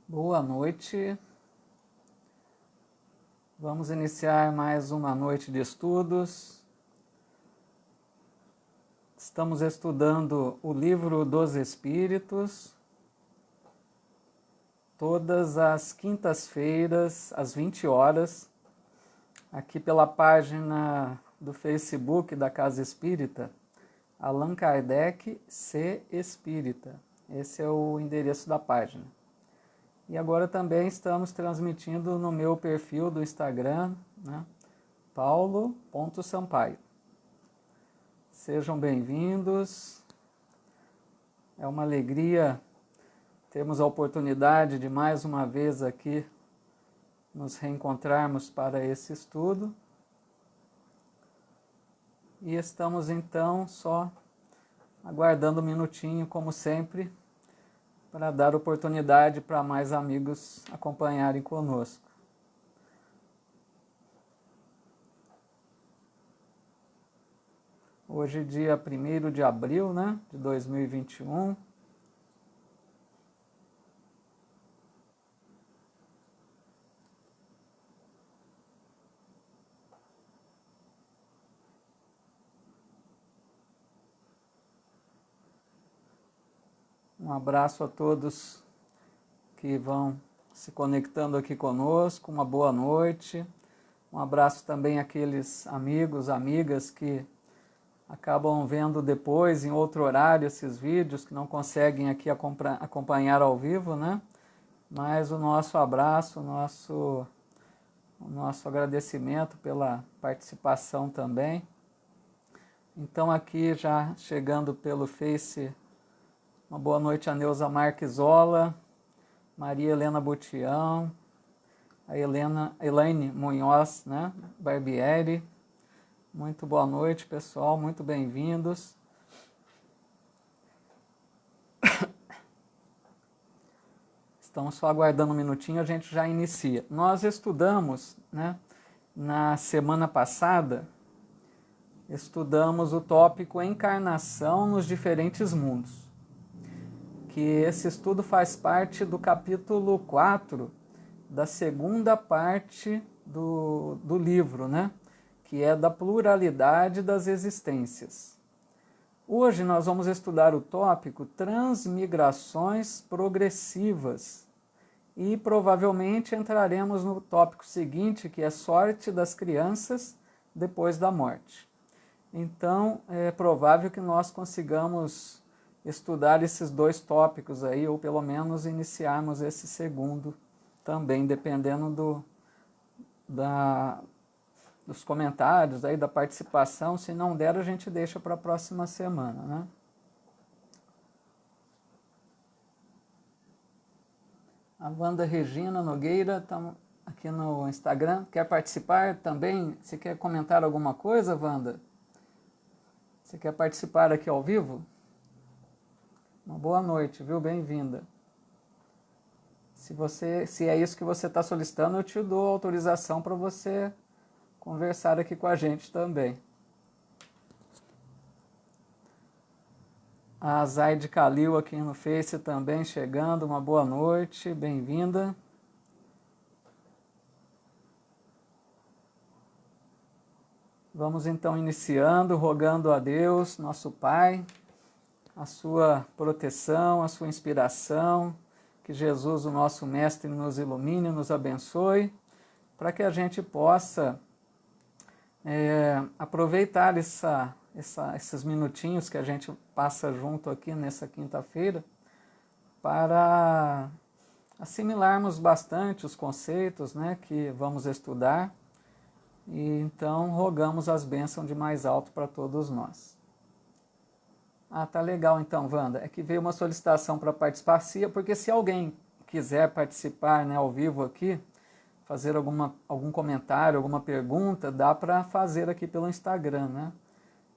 Boa noite. Vamos iniciar mais uma noite de estudos. Estamos estudando o Livro dos Espíritos, todas as quintas-feiras, às 20 horas, aqui pela página do Facebook da Casa Espírita, Allan Kardec C. Espírita. Esse é o endereço da página. E agora também estamos transmitindo no meu perfil do Instagram, né, paulo.sampaio. Sejam bem-vindos. É uma alegria termos a oportunidade de mais uma vez aqui nos reencontrarmos para esse estudo. E estamos então só aguardando um minutinho, como sempre, para dar oportunidade para mais amigos acompanharem conosco. Hoje, dia 1º de abril, né, de 2021. Um abraço a todos que vão se conectando aqui conosco, uma boa noite. Um abraço também àqueles amigos, amigas que acabam vendo depois, em outro horário, esses vídeos, que não conseguem aqui acompanhar ao vivo, né? Mas o nosso abraço, o nosso agradecimento pela participação também. Então aqui já chegando pelo Face, uma boa noite a Neuza Marquisola, Maria Helena Butião, a Elaine Munhoz, né? Barbieri. Muito boa noite, pessoal, muito bem-vindos. Estamos só aguardando um minutinho, a gente já inicia. Nós estudamos, né, na semana passada, estudamos o tópico encarnação nos diferentes mundos. Que esse estudo faz parte do capítulo 4 da segunda parte do livro, né, que é da pluralidade das existências. Hoje nós vamos estudar o tópico transmigrações progressivas e provavelmente entraremos no tópico seguinte, que é sorte das crianças depois da morte. Então é provável que nós consigamos estudar esses dois tópicos aí, ou pelo menos iniciarmos esse segundo também, dependendo dos comentários, aí, da participação. Se não der, a gente deixa para a próxima semana, né? A Wanda Regina Nogueira está aqui no Instagram. Quer participar também? Você quer comentar alguma coisa, Wanda? Você quer participar aqui ao vivo? Uma boa noite, viu? Bem-vinda. Se é isso que você está solicitando, eu te dou autorização para você conversar aqui com a gente também. A Zaide Kalil aqui no Face também chegando, uma boa noite, bem-vinda. Vamos então iniciando, rogando a Deus, nosso Pai, a sua proteção, a sua inspiração, que Jesus, o nosso Mestre, nos ilumine, nos abençoe, para que a gente possa aproveitar esses minutinhos que a gente passa junto aqui nessa quinta-feira para assimilarmos bastante os conceitos, né, que vamos estudar, e então rogamos as bênçãos de mais alto para todos nós. Ah, tá legal então, Wanda. É que veio uma solicitação para participar, porque se alguém quiser participar, né, ao vivo aqui, fazer algum comentário, alguma pergunta, dá para fazer aqui pelo Instagram, né?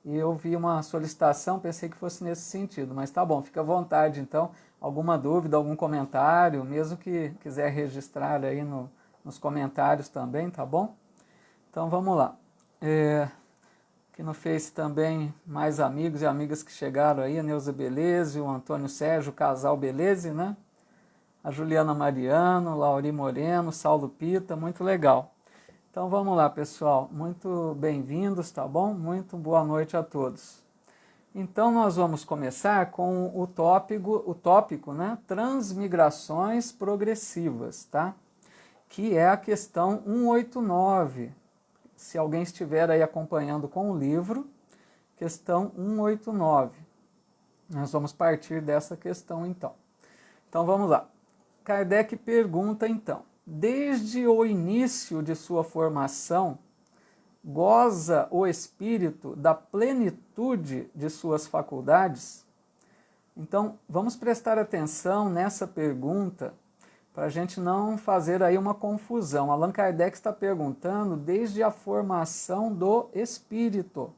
E eu vi uma solicitação, pensei que fosse nesse sentido, mas tá bom, fica à vontade então. Alguma dúvida, algum comentário, mesmo que quiser registrar aí nos comentários também, tá bom? Então vamos lá. Aqui no Face também mais amigos e amigas que chegaram aí, a Neuza Beleze, o Antônio Sérgio, o casal Beleze, né? A Juliana Mariano, Lauri Moreno, Saulo Pita, muito legal. Então vamos lá, pessoal. Muito bem-vindos, tá bom? Muito boa noite a todos. Então nós vamos começar com o tópico, né? Transmigrações progressivas, tá? Que é a questão 189. Se alguém estiver aí acompanhando com o livro, questão 189. Nós vamos partir dessa questão então. Então vamos lá. Kardec pergunta então: desde o início de sua formação, goza o espírito da plenitude de suas faculdades? Então, vamos prestar atenção nessa pergunta para a gente não fazer aí uma confusão. Allan Kardec está perguntando desde a formação do espírito.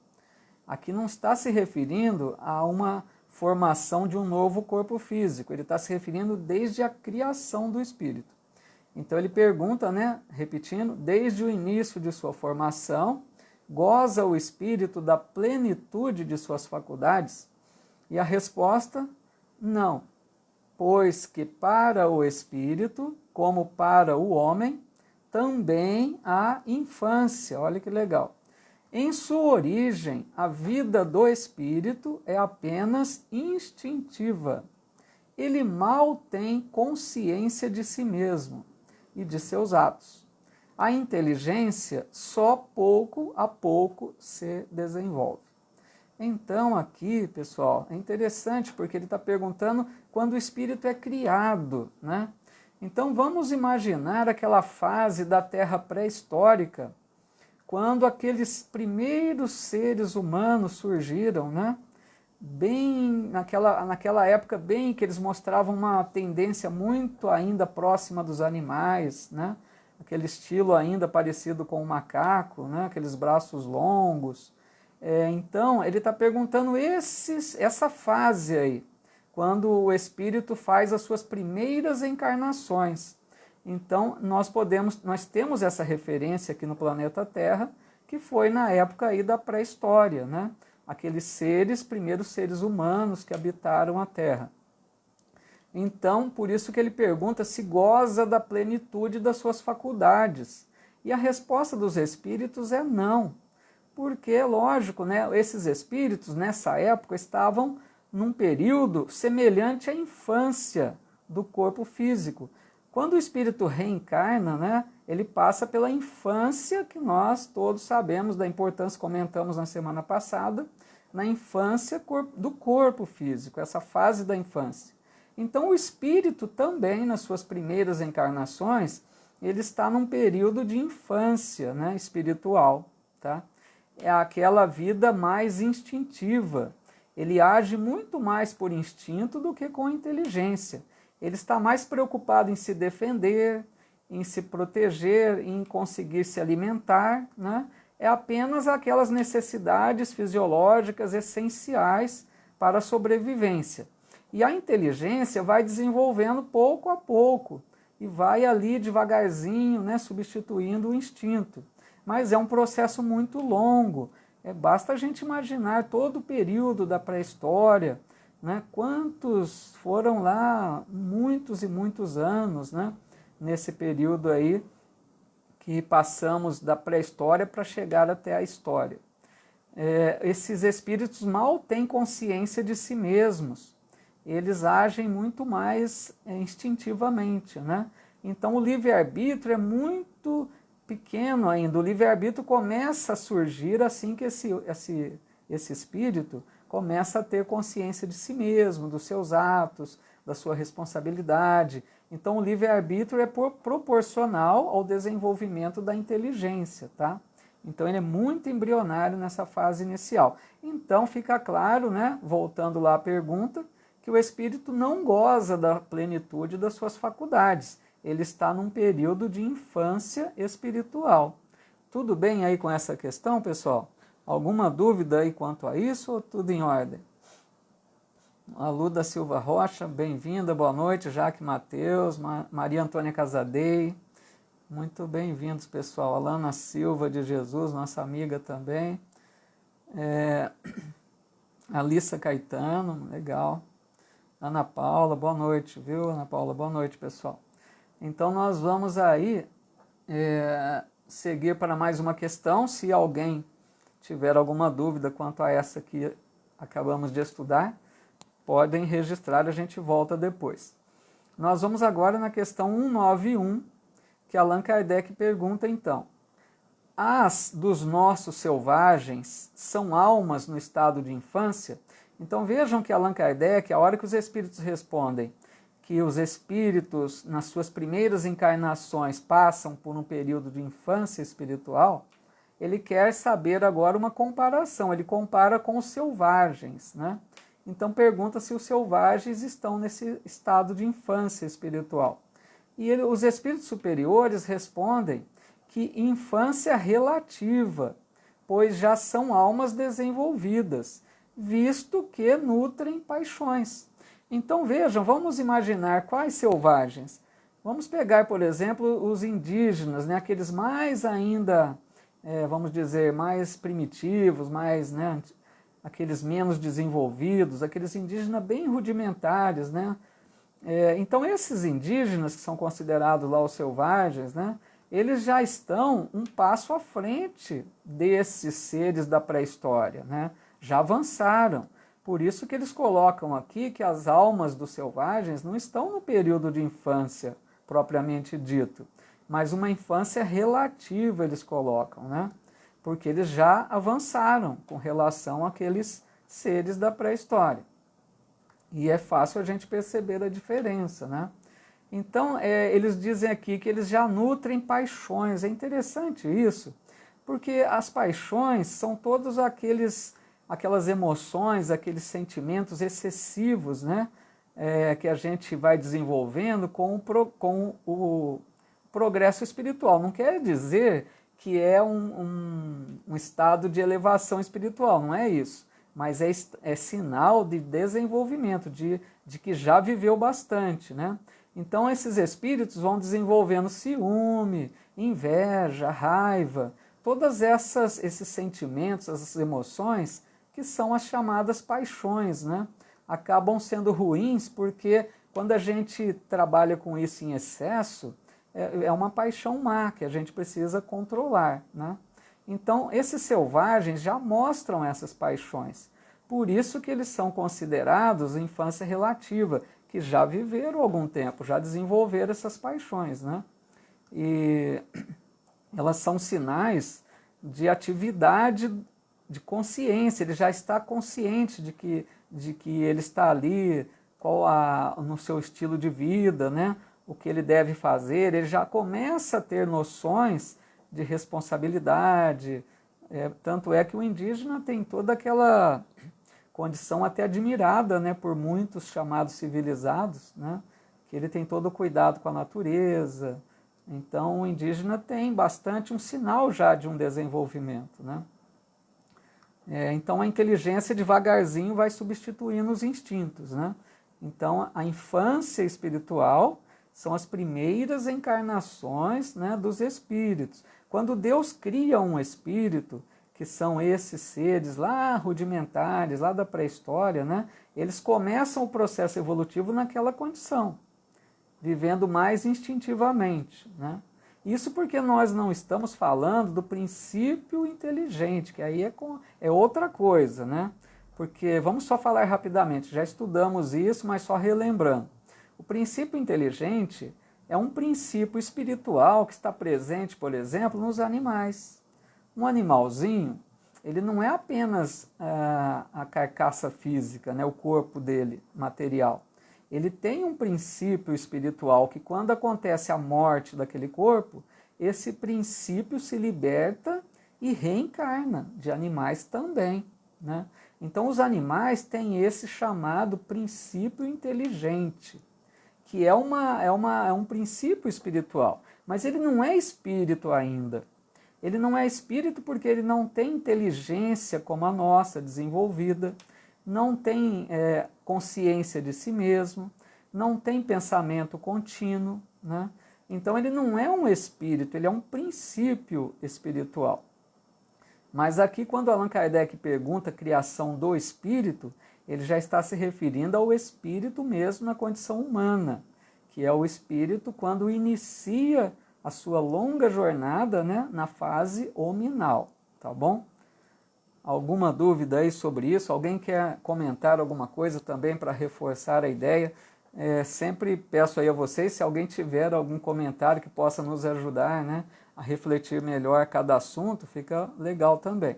Aqui não está se referindo a uma formação de um novo corpo físico, ele está se referindo desde a criação do espírito. Então ele pergunta, né, repetindo, desde o início de sua formação, goza o espírito da plenitude de suas faculdades? E a resposta, não, pois que para o espírito, como para o homem, também há infância. Olha que legal. Em sua origem, a vida do espírito é apenas instintiva. Ele mal tem consciência de si mesmo e de seus atos. A inteligência só pouco a pouco se desenvolve. Então aqui, pessoal, é interessante porque ele está perguntando quando o espírito é criado, né? Então vamos imaginar aquela fase da Terra pré-histórica, quando aqueles primeiros seres humanos surgiram, né? Bem naquela época, bem que eles mostravam uma tendência muito ainda próxima dos animais, né? Aquele estilo ainda parecido com o macaco, né? Aqueles braços longos. Então, ele está perguntando essa fase aí, quando o espírito faz as suas primeiras encarnações. Então, nós temos essa referência aqui no planeta Terra, que foi na época aí da pré-história, né? Aqueles primeiros seres humanos que habitaram a Terra. Então, por isso que ele pergunta se goza da plenitude das suas faculdades. E a resposta dos espíritos é não. Porque, lógico, né, esses espíritos, nessa época, estavam num período semelhante à infância do corpo físico. Quando o espírito reencarna, né, ele passa pela infância, que nós todos sabemos da importância, comentamos na semana passada, na infância do corpo físico, essa fase da infância. Então o espírito também, nas suas primeiras encarnações, ele está num período de infância, né, espiritual, tá? É aquela vida mais instintiva. Ele age muito mais por instinto do que com inteligência. Ele está mais preocupado em se defender, em se proteger, em conseguir se alimentar, né? É apenas aquelas necessidades fisiológicas essenciais para a sobrevivência. E a inteligência vai desenvolvendo pouco a pouco e vai ali devagarzinho, né, substituindo o instinto. Mas é um processo muito longo. Basta a gente imaginar todo o período da pré-história, né? Quantos foram lá, muitos e muitos anos, né? Nesse período aí que passamos da pré-história para chegar até a história. Esses espíritos mal têm consciência de si mesmos. Eles agem muito mais instintivamente, né? Então o livre-arbítrio é muito pequeno ainda. O livre-arbítrio começa a surgir assim que esse espírito começa a ter consciência de si mesmo, dos seus atos, da sua responsabilidade. Então o livre-arbítrio é proporcional ao desenvolvimento da inteligência, tá? Então ele é muito embrionário nessa fase inicial. Então fica claro, né, voltando lá à pergunta, que o espírito não goza da plenitude das suas faculdades. Ele está num período de infância espiritual. Tudo bem aí com essa questão, pessoal? Alguma dúvida aí quanto a isso ou tudo em ordem? A Luda Silva Rocha, bem-vinda, boa noite. Jaque Mateus, Maria Antônia Casadei, muito bem-vindos, pessoal. Alana Silva de Jesus, nossa amiga também. Alissa Caetano, legal. Ana Paula, boa noite, viu, Ana Paula? Boa noite, pessoal. Então, nós vamos aí seguir para mais uma questão. Se alguém tiver alguma dúvida quanto a essa que acabamos de estudar, podem registrar, a gente volta depois. Nós vamos agora na questão 191, que Allan Kardec pergunta então: as dos nossos selvagens são almas no estado de infância? Então vejam que Allan Kardec, a hora que os espíritos respondem que os espíritos, nas suas primeiras encarnações, passam por um período de infância espiritual, ele quer saber agora uma comparação, ele compara com os selvagens, né? Então pergunta se os selvagens estão nesse estado de infância espiritual. E os espíritos superiores respondem que infância relativa, pois já são almas desenvolvidas, visto que nutrem paixões. Então vejam, vamos imaginar quais selvagens. Vamos pegar, por exemplo, os indígenas, né, aqueles mais ainda, vamos dizer, mais primitivos, mais, né, aqueles menos desenvolvidos, aqueles indígenas bem rudimentares, né? Então esses indígenas que são considerados lá os selvagens, né, eles já estão um passo à frente desses seres da pré-história, né? Já avançaram. Por isso que eles colocam aqui que as almas dos selvagens não estão no período de infância propriamente dito, mas uma infância relativa eles colocam, né? Porque eles já avançaram com relação àqueles seres da pré-história. E é fácil a gente perceber a diferença, né? Então, eles dizem aqui que eles já nutrem paixões. É interessante isso, porque as paixões são todos aquelas emoções, aqueles sentimentos excessivos, né? Que a gente vai desenvolvendo com o progresso espiritual. Não quer dizer que é um estado de elevação espiritual, não é isso. Mas é sinal de desenvolvimento, de que já viveu bastante, né? Então esses espíritos vão desenvolvendo ciúme, inveja, raiva, todas esses sentimentos, essas emoções, que são as chamadas paixões, né? Acabam sendo ruins porque quando a gente trabalha com isso em excesso, é uma paixão má que a gente precisa controlar, né? Então, esses selvagens já mostram essas paixões. Por isso que eles são considerados infância relativa, que já viveram algum tempo, já desenvolveram essas paixões, né? E elas são sinais de atividade de consciência, ele já está consciente de que ele está ali, no seu estilo de vida, né? O que ele deve fazer, ele já começa a ter noções de responsabilidade, tanto é que o indígena tem toda aquela condição até admirada, né, por muitos chamados civilizados, né, que ele tem todo o cuidado com a natureza. Então o indígena tem bastante um sinal já de um desenvolvimento, né? Então a inteligência devagarzinho vai substituindo os instintos, né? Então a infância espiritual são as primeiras encarnações, né, dos espíritos. Quando Deus cria um espírito, que são esses seres lá rudimentares, lá da pré-história, né, eles começam o processo evolutivo naquela condição, vivendo mais instintivamente, né? Isso porque nós não estamos falando do princípio inteligente, que aí é outra coisa, né? Porque, vamos só falar rapidamente, já estudamos isso, mas só relembrando. O princípio inteligente é um princípio espiritual que está presente, por exemplo, nos animais. Um animalzinho, ele não é apenas a carcaça física, né, o corpo dele, material. Ele tem um princípio espiritual que, quando acontece a morte daquele corpo, esse princípio se liberta e reencarna, de animais também, né? Então os animais têm esse chamado princípio inteligente, que é um princípio espiritual, mas ele não é espírito ainda. Ele não é espírito porque ele não tem inteligência como a nossa, desenvolvida, não tem consciência de si mesmo, não tem pensamento contínuo, né? Então ele não é um espírito, ele é um princípio espiritual. Mas aqui, quando Allan Kardec pergunta a criação do espírito, ele já está se referindo ao espírito mesmo na condição humana, que é o espírito quando inicia a sua longa jornada, né, na fase hominal, tá bom? Alguma dúvida aí sobre isso? Alguém quer comentar alguma coisa também para reforçar a ideia? Sempre peço aí a vocês, se alguém tiver algum comentário que possa nos ajudar, né, a refletir melhor cada assunto, fica legal também.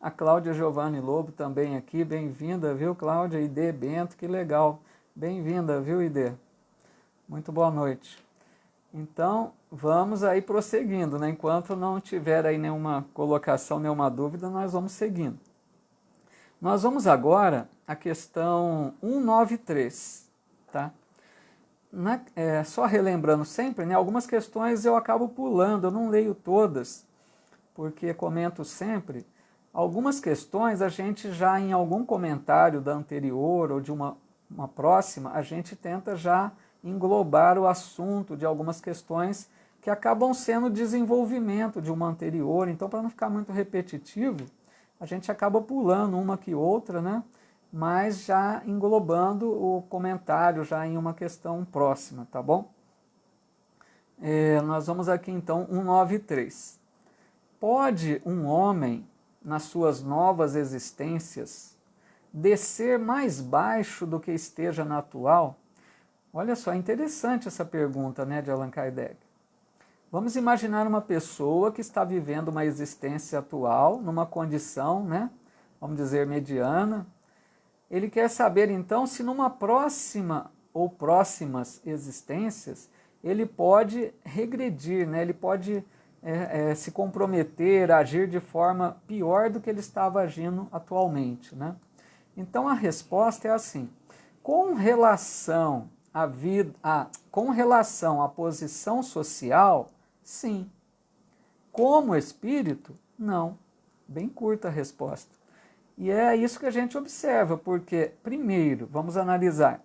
A Cláudia Giovanni Lobo também aqui, bem-vinda, viu, Cláudia? ID Bento, que legal. Bem-vinda, viu, ID? Muito boa noite. Então, vamos aí prosseguindo, né? Enquanto não tiver aí nenhuma colocação, nenhuma dúvida, nós vamos seguindo. Nós vamos agora à questão 193, tá? Só relembrando sempre, né? Algumas questões eu acabo pulando, eu não leio todas, porque comento sempre. Algumas questões a gente já em algum comentário da anterior ou de uma próxima, a gente tenta já englobar o assunto de algumas questões que acabam sendo desenvolvimento de uma anterior. Então, para não ficar muito repetitivo, a gente acaba pulando uma que outra, né? Mas já englobando o comentário já em uma questão próxima, tá bom? Nós vamos aqui então 193. Pode um homem, nas suas novas existências, descer mais baixo do que esteja na atual? Olha só, é interessante essa pergunta, né, de Allan Kardec. Vamos imaginar uma pessoa que está vivendo uma existência atual, numa condição, né, vamos dizer, mediana. Ele quer saber, então, se numa próxima ou próximas existências, ele pode regredir, né, ele pode se comprometer, agir de forma pior do que ele estava agindo atualmente, né? Então, a resposta é assim: com relação à posição social, sim. Como espírito, não. Bem curta a resposta. E é isso que a gente observa, porque, primeiro, vamos analisar,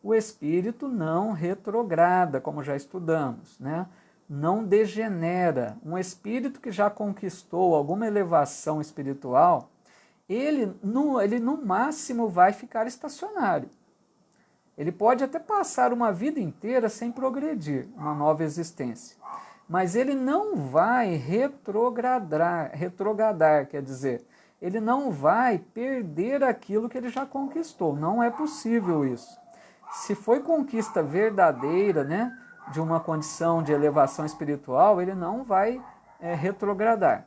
o espírito não retrograda, como já estudamos, né? Não degenera. Um espírito que já conquistou alguma elevação espiritual, ele no máximo vai ficar estacionário. Ele pode até passar uma vida inteira sem progredir, uma nova existência. Mas ele não vai retrogradar, quer dizer, ele não vai perder aquilo que ele já conquistou. Não é possível isso. Se foi conquista verdadeira, né, de uma condição de elevação espiritual, ele não vai retrogradar.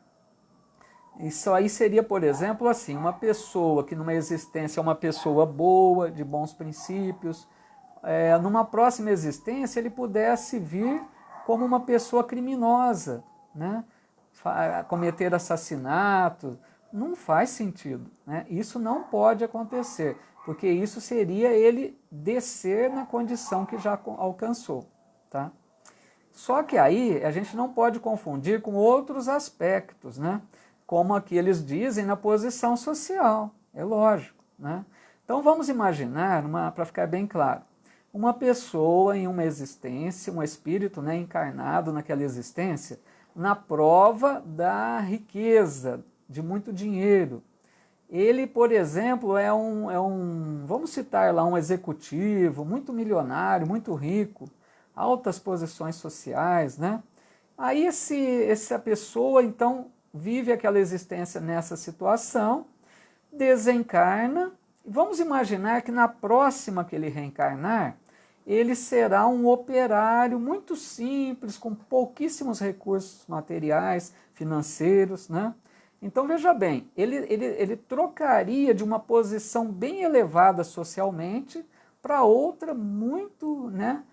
Isso aí seria, por exemplo, assim, uma pessoa que numa existência é uma pessoa boa, de bons princípios, numa próxima existência ele pudesse vir como uma pessoa criminosa, né? Cometer assassinato, não faz sentido, né? Isso não pode acontecer, porque isso seria ele descer na condição que já alcançou, tá? Só que aí a gente não pode confundir com outros aspectos, né? Como aqui eles dizem na posição social, é lógico, né? Então vamos imaginar, para ficar bem claro, uma pessoa em uma existência, um espírito, né, encarnado naquela existência, na prova da riqueza, de muito dinheiro. Ele, por exemplo, vamos citar lá, um executivo, muito milionário, muito rico, altas posições sociais, né? Aí essa pessoa, então, vive aquela existência nessa situação, desencarna. Vamos imaginar que na próxima que ele reencarnar, ele será um operário muito simples, com pouquíssimos recursos materiais, financeiros, né? Então, veja bem, ele trocaria de uma posição bem elevada socialmente para outra muito, né,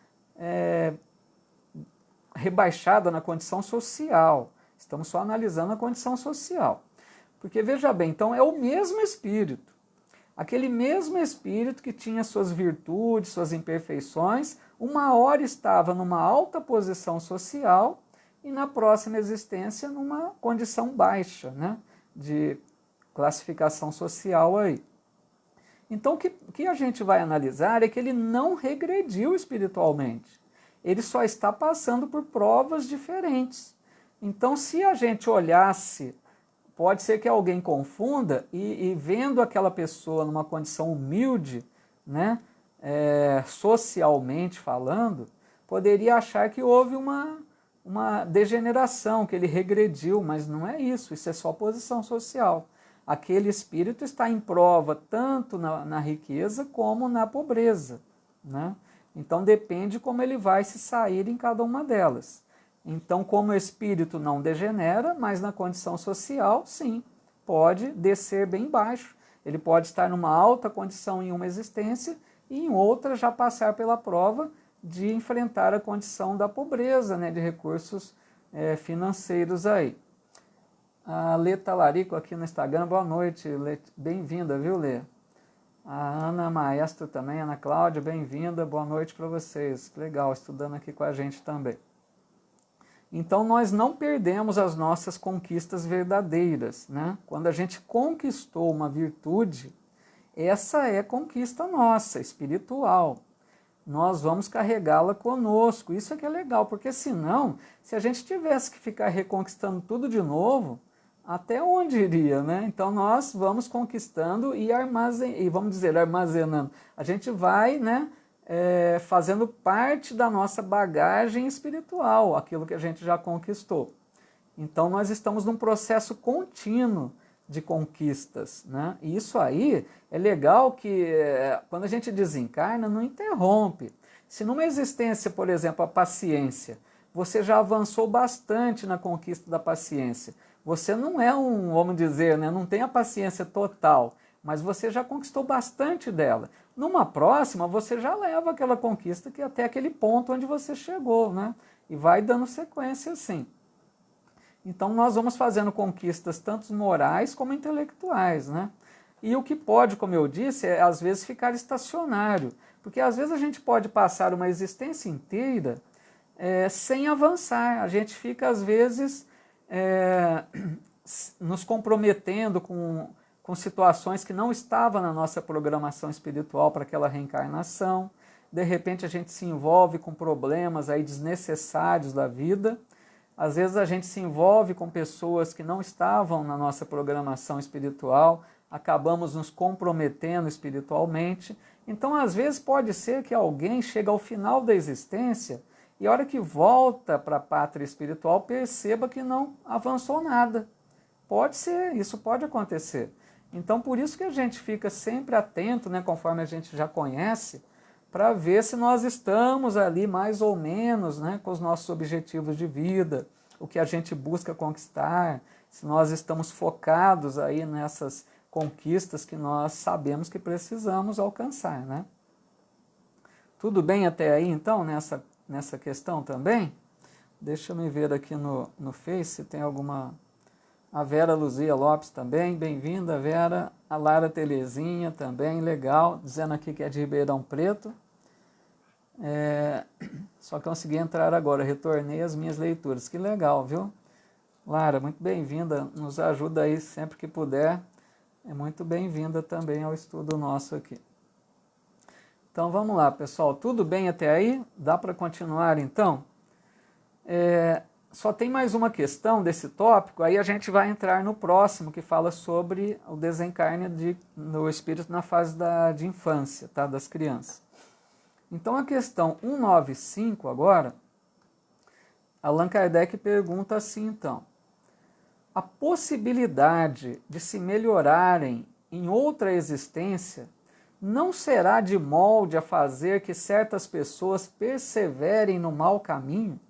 rebaixada na condição social. Estamos só analisando a condição social. Porque, veja bem, então é o mesmo espírito. Aquele mesmo espírito que tinha suas virtudes, suas imperfeições, uma hora estava numa alta posição social e na próxima existência numa condição baixa, né, de classificação social aí. Então, o que a gente vai analisar é que ele não regrediu espiritualmente. Ele só está passando por provas diferentes. Então, se a gente olhasse pode ser que alguém confunda e vendo aquela pessoa numa condição humilde, né, socialmente falando, poderia achar que houve uma degeneração, que ele regrediu, mas não é isso, isso é só posição social. Aquele espírito está em prova tanto na riqueza como na pobreza, né? Então depende como ele vai se sair em cada uma delas. Então, como o espírito não degenera, mas na condição social, sim, pode descer bem baixo. Ele pode estar numa alta condição em uma existência e em outra já passar pela prova de enfrentar a condição da pobreza, né, de recursos financeiros aí. A Lê Talarico aqui no Instagram, boa noite, bem-vinda, viu, Lê? A Ana Maestro também, Ana Cláudia, bem-vinda, boa noite para vocês. Legal, estudando aqui com a gente também. Então, nós não perdemos as nossas conquistas verdadeiras, né? Quando a gente conquistou uma virtude, essa é conquista nossa, espiritual. Nós vamos carregá-la conosco. Isso é que é legal, porque senão, se a gente tivesse que ficar reconquistando tudo de novo, até onde iria, né? Então nós vamos conquistando e armazenando. A gente vai, né, fazendo parte da nossa bagagem espiritual, aquilo que a gente já conquistou. Então nós estamos num processo contínuo de conquistas, né? E isso aí é legal que quando a gente desencarna, não interrompe. Se numa existência, por exemplo, a paciência, você já avançou bastante na conquista da paciência. Você não é vamos dizer, né, não tem a paciência total, mas você já conquistou bastante dela. Numa próxima, você já leva aquela conquista que até aquele ponto onde você chegou, né? E vai dando sequência assim. Então nós vamos fazendo conquistas tanto morais como intelectuais, né? E o que pode, como eu disse, é às vezes ficar estacionário, porque às vezes a gente pode passar uma existência inteira sem avançar. A gente fica às vezes nos comprometendo com situações que não estavam na nossa programação espiritual para aquela reencarnação. De repente a gente se envolve com problemas aí desnecessários da vida. Às vezes a gente se envolve com pessoas que não estavam na nossa programação espiritual, acabamos nos comprometendo espiritualmente. Então, às vezes pode ser que alguém chegue ao final da existência e a hora que volta para a pátria espiritual perceba que não avançou nada. Pode ser, isso pode acontecer. Então, por isso que a gente fica sempre atento, né, conforme a gente já conhece, para ver se nós estamos ali mais ou menos, né, com os nossos objetivos de vida, o que a gente busca conquistar, se nós estamos focados aí nessas conquistas que nós sabemos que precisamos alcançar, né? Tudo bem até aí, então, nessa questão também? Deixa eu me ver aqui no Face se tem alguma... A Vera Luzia Lopes também, bem-vinda, Vera. A Lara Telezinha também, legal, dizendo aqui que é de Ribeirão Preto. Só consegui entrar agora, retornei as minhas leituras. Que legal, viu? Lara, muito bem-vinda, nos ajuda aí sempre que puder. É muito bem-vinda também ao estudo nosso aqui. Então vamos lá, pessoal. Tudo bem até aí? Dá para continuar então? Só tem mais uma questão desse tópico, aí a gente vai entrar no próximo, que fala sobre o desencarne do espírito na fase de infância, tá? Das crianças. Então a questão 195 agora, Allan Kardec pergunta assim então: a possibilidade de se melhorarem em outra existência não será de molde a fazer que certas pessoas perseverem no mau caminho,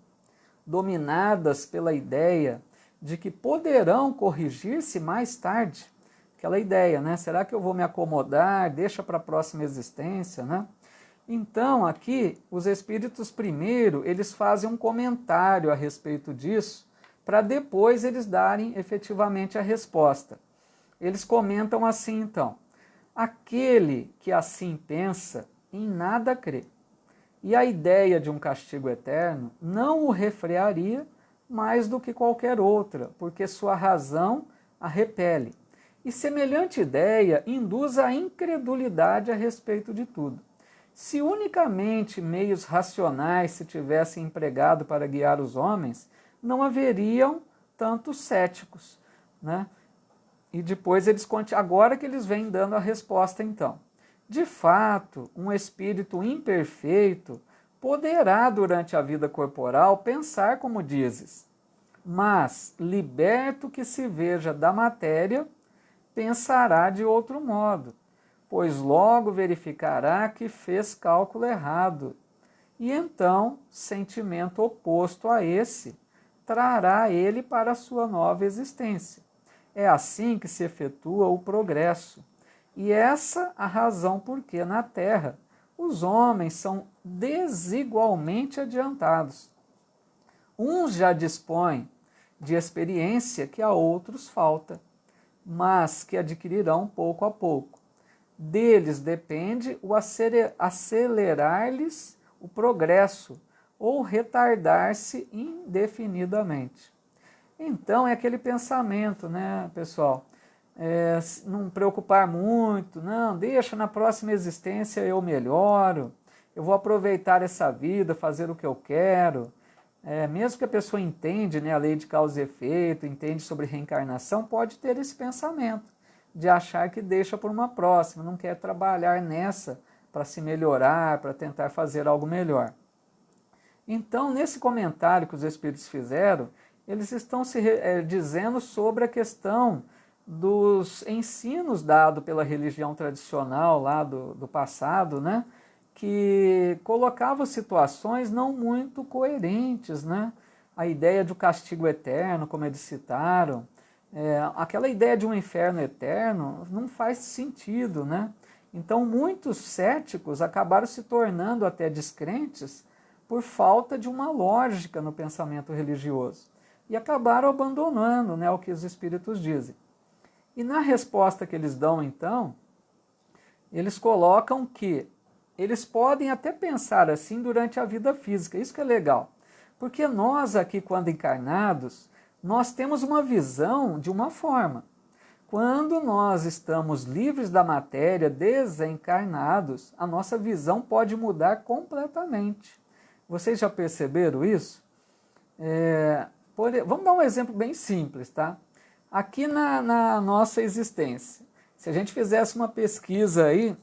dominadas pela ideia de que poderão corrigir-se mais tarde? Aquela ideia, né? Será que eu vou me acomodar, deixa para a próxima existência, né? Então, aqui, os espíritos primeiro, eles fazem um comentário a respeito disso, para depois eles darem efetivamente a resposta. Eles comentam assim, então: aquele que assim pensa, em nada crê, e a ideia de um castigo eterno não o refrearia mais do que qualquer outra, porque sua razão a repele. E semelhante ideia induz a incredulidade a respeito de tudo. Se unicamente meios racionais se tivessem empregado para guiar os homens, não haveriam tantos céticos, né? E depois agora que eles vêm dando a resposta então. De fato, um espírito imperfeito poderá, durante a vida corporal, pensar como dizes, mas, liberto que se veja da matéria, pensará de outro modo, pois logo verificará que fez cálculo errado, e então, sentimento oposto a esse, trará ele para a sua nova existência. É assim que se efetua o progresso, e essa a razão por que na Terra os homens são desigualmente adiantados. Uns já dispõem de experiência que a outros falta, mas que adquirirão pouco a pouco. Deles depende o acelerar-lhes o progresso ou retardar-se indefinidamente. Então é aquele pensamento, né, pessoal? Não preocupar muito, não, deixa na próxima existência eu melhoro, eu vou aproveitar essa vida, fazer o que eu quero. Mesmo que a pessoa entende, né, a lei de causa e efeito, entende sobre reencarnação, pode ter esse pensamento de achar que deixa por uma próxima, não quer trabalhar nessa para se melhorar, para tentar fazer algo melhor. Então, nesse comentário que os Espíritos fizeram, eles estão dizendo sobre a questão dos ensinos dados pela religião tradicional lá do passado, né? Que colocava situações não muito coerentes, né? A ideia do castigo eterno, como eles citaram, aquela ideia de um inferno eterno não faz sentido, né? Então muitos céticos acabaram se tornando até descrentes por falta de uma lógica no pensamento religioso e acabaram abandonando, né, o que os espíritos dizem. E na resposta que eles dão, então, eles colocam que eles podem até pensar assim durante a vida física, isso que é legal. Porque nós aqui, quando encarnados, nós temos uma visão de uma forma. Quando nós estamos livres da matéria, desencarnados, a nossa visão pode mudar completamente. Vocês já perceberam isso? Vamos dar um exemplo bem simples, tá? Aqui na nossa existência, se a gente fizesse uma pesquisa aí,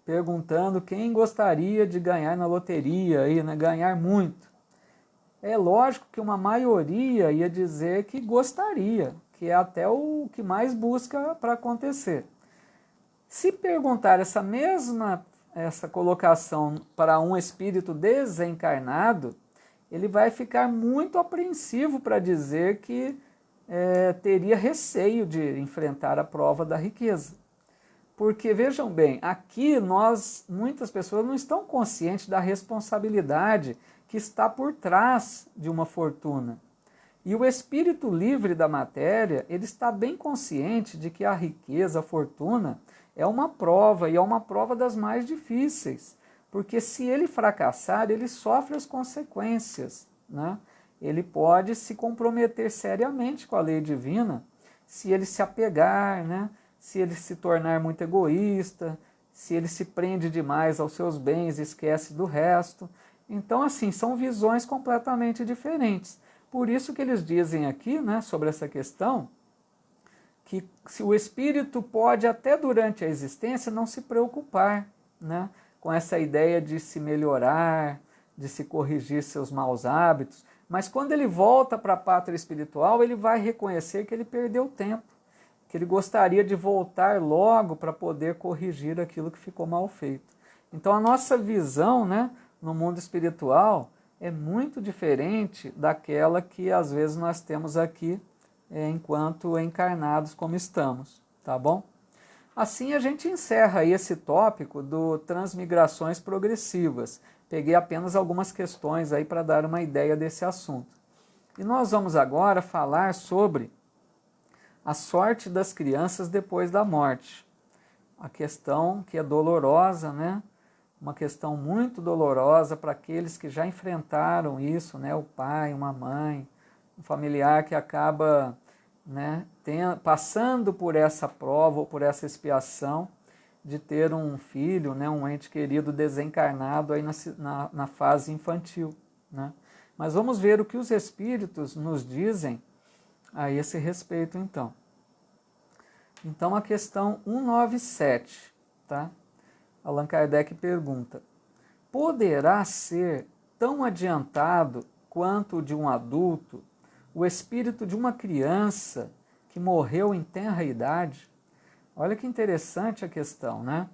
perguntando quem gostaria de ganhar na loteria, aí, né, ganhar muito, é lógico que uma maioria ia dizer que gostaria, que é até o que mais busca para acontecer. Se perguntar essa colocação para um espírito desencarnado, ele vai ficar muito apreensivo para dizer que teria receio de enfrentar a prova da riqueza. Porque, vejam bem, aqui muitas pessoas não estão conscientes da responsabilidade que está por trás de uma fortuna. E o espírito livre da matéria, ele está bem consciente de que a riqueza, a fortuna, é uma prova, e é uma prova das mais difíceis. Porque se ele fracassar, ele sofre as consequências, né? Ele pode se comprometer seriamente com a lei divina se ele se apegar, né? Se ele se tornar muito egoísta, se ele se prende demais aos seus bens e esquece do resto. Então, assim, são visões completamente diferentes. Por isso que eles dizem aqui, né, sobre essa questão, que se o espírito pode até durante a existência não se preocupar, né, com essa ideia de se melhorar, de se corrigir seus maus hábitos, mas quando ele volta para a pátria espiritual, ele vai reconhecer que ele perdeu tempo, que ele gostaria de voltar logo para poder corrigir aquilo que ficou mal feito. Então a nossa visão, né, no mundo espiritual é muito diferente daquela que às vezes nós temos aqui enquanto encarnados como estamos, tá bom? Assim a gente encerra aí esse tópico do transmigrações progressivas. Peguei apenas algumas questões aí para dar uma ideia desse assunto. E nós vamos agora falar sobre a sorte das crianças depois da morte. A questão que é dolorosa, né? Uma questão muito dolorosa para aqueles que já enfrentaram isso, né? O pai, uma mãe, um familiar que acaba, né, passando por essa prova ou por essa expiação de ter um filho, né, um ente querido desencarnado aí na fase infantil, né? Mas vamos ver o que os espíritos nos dizem a esse respeito, então. Então, a questão 197, tá? Allan Kardec pergunta: poderá ser tão adiantado quanto o de um adulto o espírito de uma criança que morreu em tenra idade? Olha que interessante a questão, né?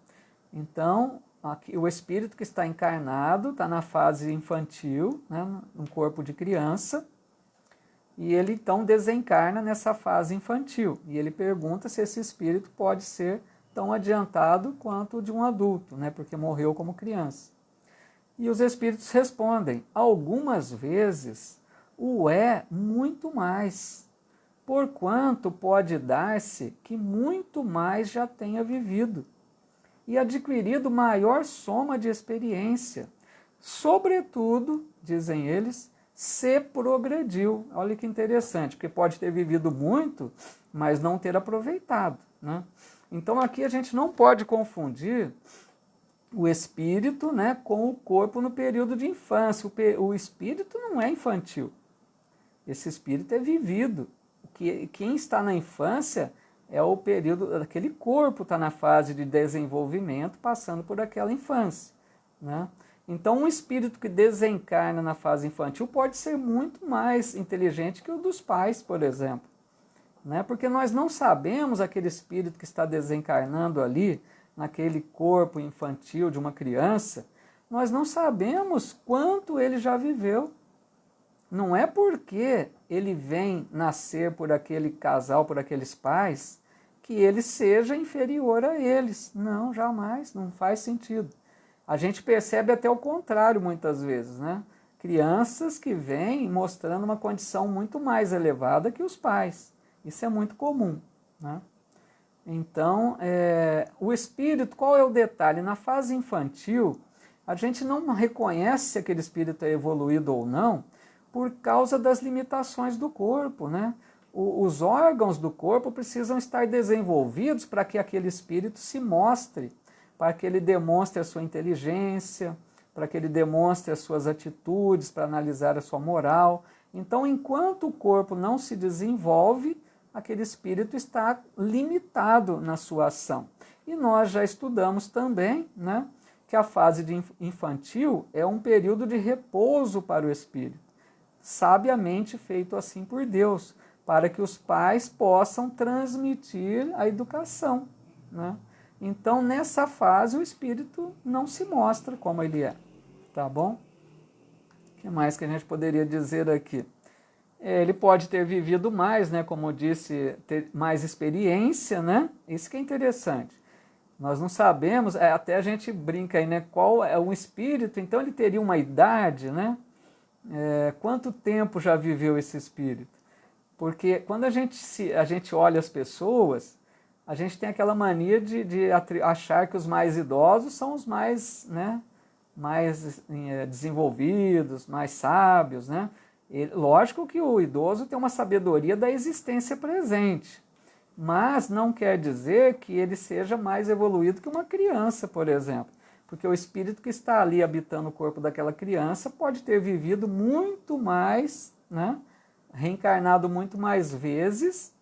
Então, aqui, o espírito que está encarnado está na fase infantil, né, no corpo de criança, e ele então desencarna nessa fase infantil. E ele pergunta se esse espírito pode ser tão adiantado quanto o de um adulto, né, porque morreu como criança. E os espíritos respondem: algumas vezes o é muito mais, porquanto pode dar-se que muito mais já tenha vivido e adquirido maior soma de experiência. Sobretudo, dizem eles, se progrediu. Olha que interessante, porque pode ter vivido muito, mas não ter aproveitado, né? Então aqui a gente não pode confundir o espírito, né, com o corpo no período de infância. O espírito não é infantil. Esse espírito é vivido. Quem está na infância é o período, aquele corpo está na fase de desenvolvimento, passando por aquela infância, né? Então, um espírito que desencarna na fase infantil pode ser muito mais inteligente que o dos pais, por exemplo, né? Porque nós não sabemos aquele espírito que está desencarnando ali, naquele corpo infantil de uma criança, nós não sabemos quanto ele já viveu. Não é porque ele vem nascer por aquele casal, por aqueles pais, que ele seja inferior a eles. Não, jamais, não faz sentido. A gente percebe até o contrário muitas vezes, né? Crianças que vêm mostrando uma condição muito mais elevada que os pais. Isso é muito comum, né? Então, o espírito, qual é o detalhe? Na fase infantil, a gente não reconhece se aquele espírito é evoluído ou não, por causa das limitações do corpo, né? Os órgãos do corpo precisam estar desenvolvidos para que aquele espírito se mostre, para que ele demonstre a sua inteligência, para que ele demonstre as suas atitudes, para analisar a sua moral. Então, enquanto o corpo não se desenvolve, aquele espírito está limitado na sua ação. E nós já estudamos também, né, que a fase infantil é um período de repouso para o espírito, sabiamente feito assim por Deus, para que os pais possam transmitir a educação, né? Então, nessa fase, o espírito não se mostra como ele é, tá bom? O que mais que a gente poderia dizer aqui? Ele pode ter vivido mais, né? Como eu disse, ter mais experiência, né? Isso que é interessante. Nós não sabemos, até a gente brinca aí, né? Qual é um espírito, então ele teria uma idade, né? Quanto tempo já viveu esse espírito? Porque quando a gente olha as pessoas, a gente tem aquela mania de achar que os mais idosos são os mais, né, mais desenvolvidos, mais sábios, né? Lógico que o idoso tem uma sabedoria da existência presente, mas não quer dizer que ele seja mais evoluído que uma criança, por exemplo. Porque o espírito que está ali habitando o corpo daquela criança pode ter vivido muito mais, né, reencarnado muito mais vezes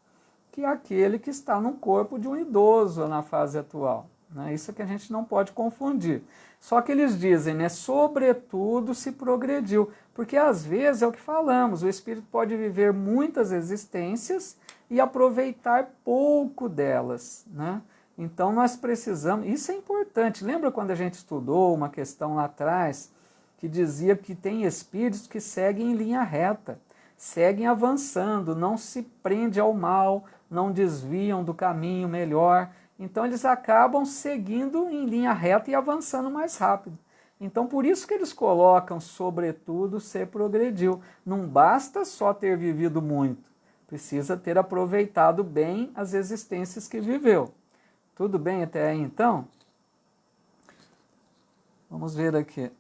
que aquele que está no corpo de um idoso na fase atual, né? Isso é que a gente não pode confundir. Só que eles dizem, né, sobretudo se progrediu, porque às vezes é o que falamos, o espírito pode viver muitas existências e aproveitar pouco delas, né? Então nós precisamos, isso é importante. Lembra quando a gente estudou uma questão lá atrás que dizia que tem espíritos que seguem em linha reta, seguem avançando, não se prende ao mal, não desviam do caminho melhor. Então eles acabam seguindo em linha reta e avançando mais rápido. Então por isso que eles colocam, sobretudo, se progrediu. Não basta só ter vivido muito, precisa ter aproveitado bem as existências que viveu. Tudo bem até aí, então? Vamos ver aqui.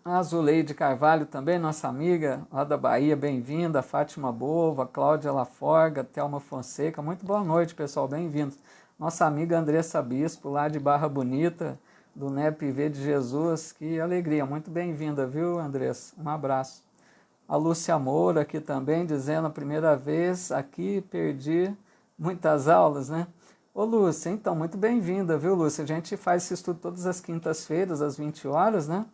A Zuleide Carvalho também, nossa amiga lá da Bahia, bem-vinda. Fátima Bova, Cláudia Laforga, Thelma Fonseca. Muito boa noite, pessoal, bem-vindos. Nossa amiga Andressa Bispo, lá de Barra Bonita, do NEPV de Jesus. Que alegria, muito bem-vinda, viu, Andressa? Um abraço. A Lúcia Moura aqui também, dizendo a primeira vez aqui, perdi muitas aulas, né? Ô Lúcia, então, muito bem-vinda, viu, Lúcia? A gente faz esse estudo todas as quintas-feiras, às 20 horas, né?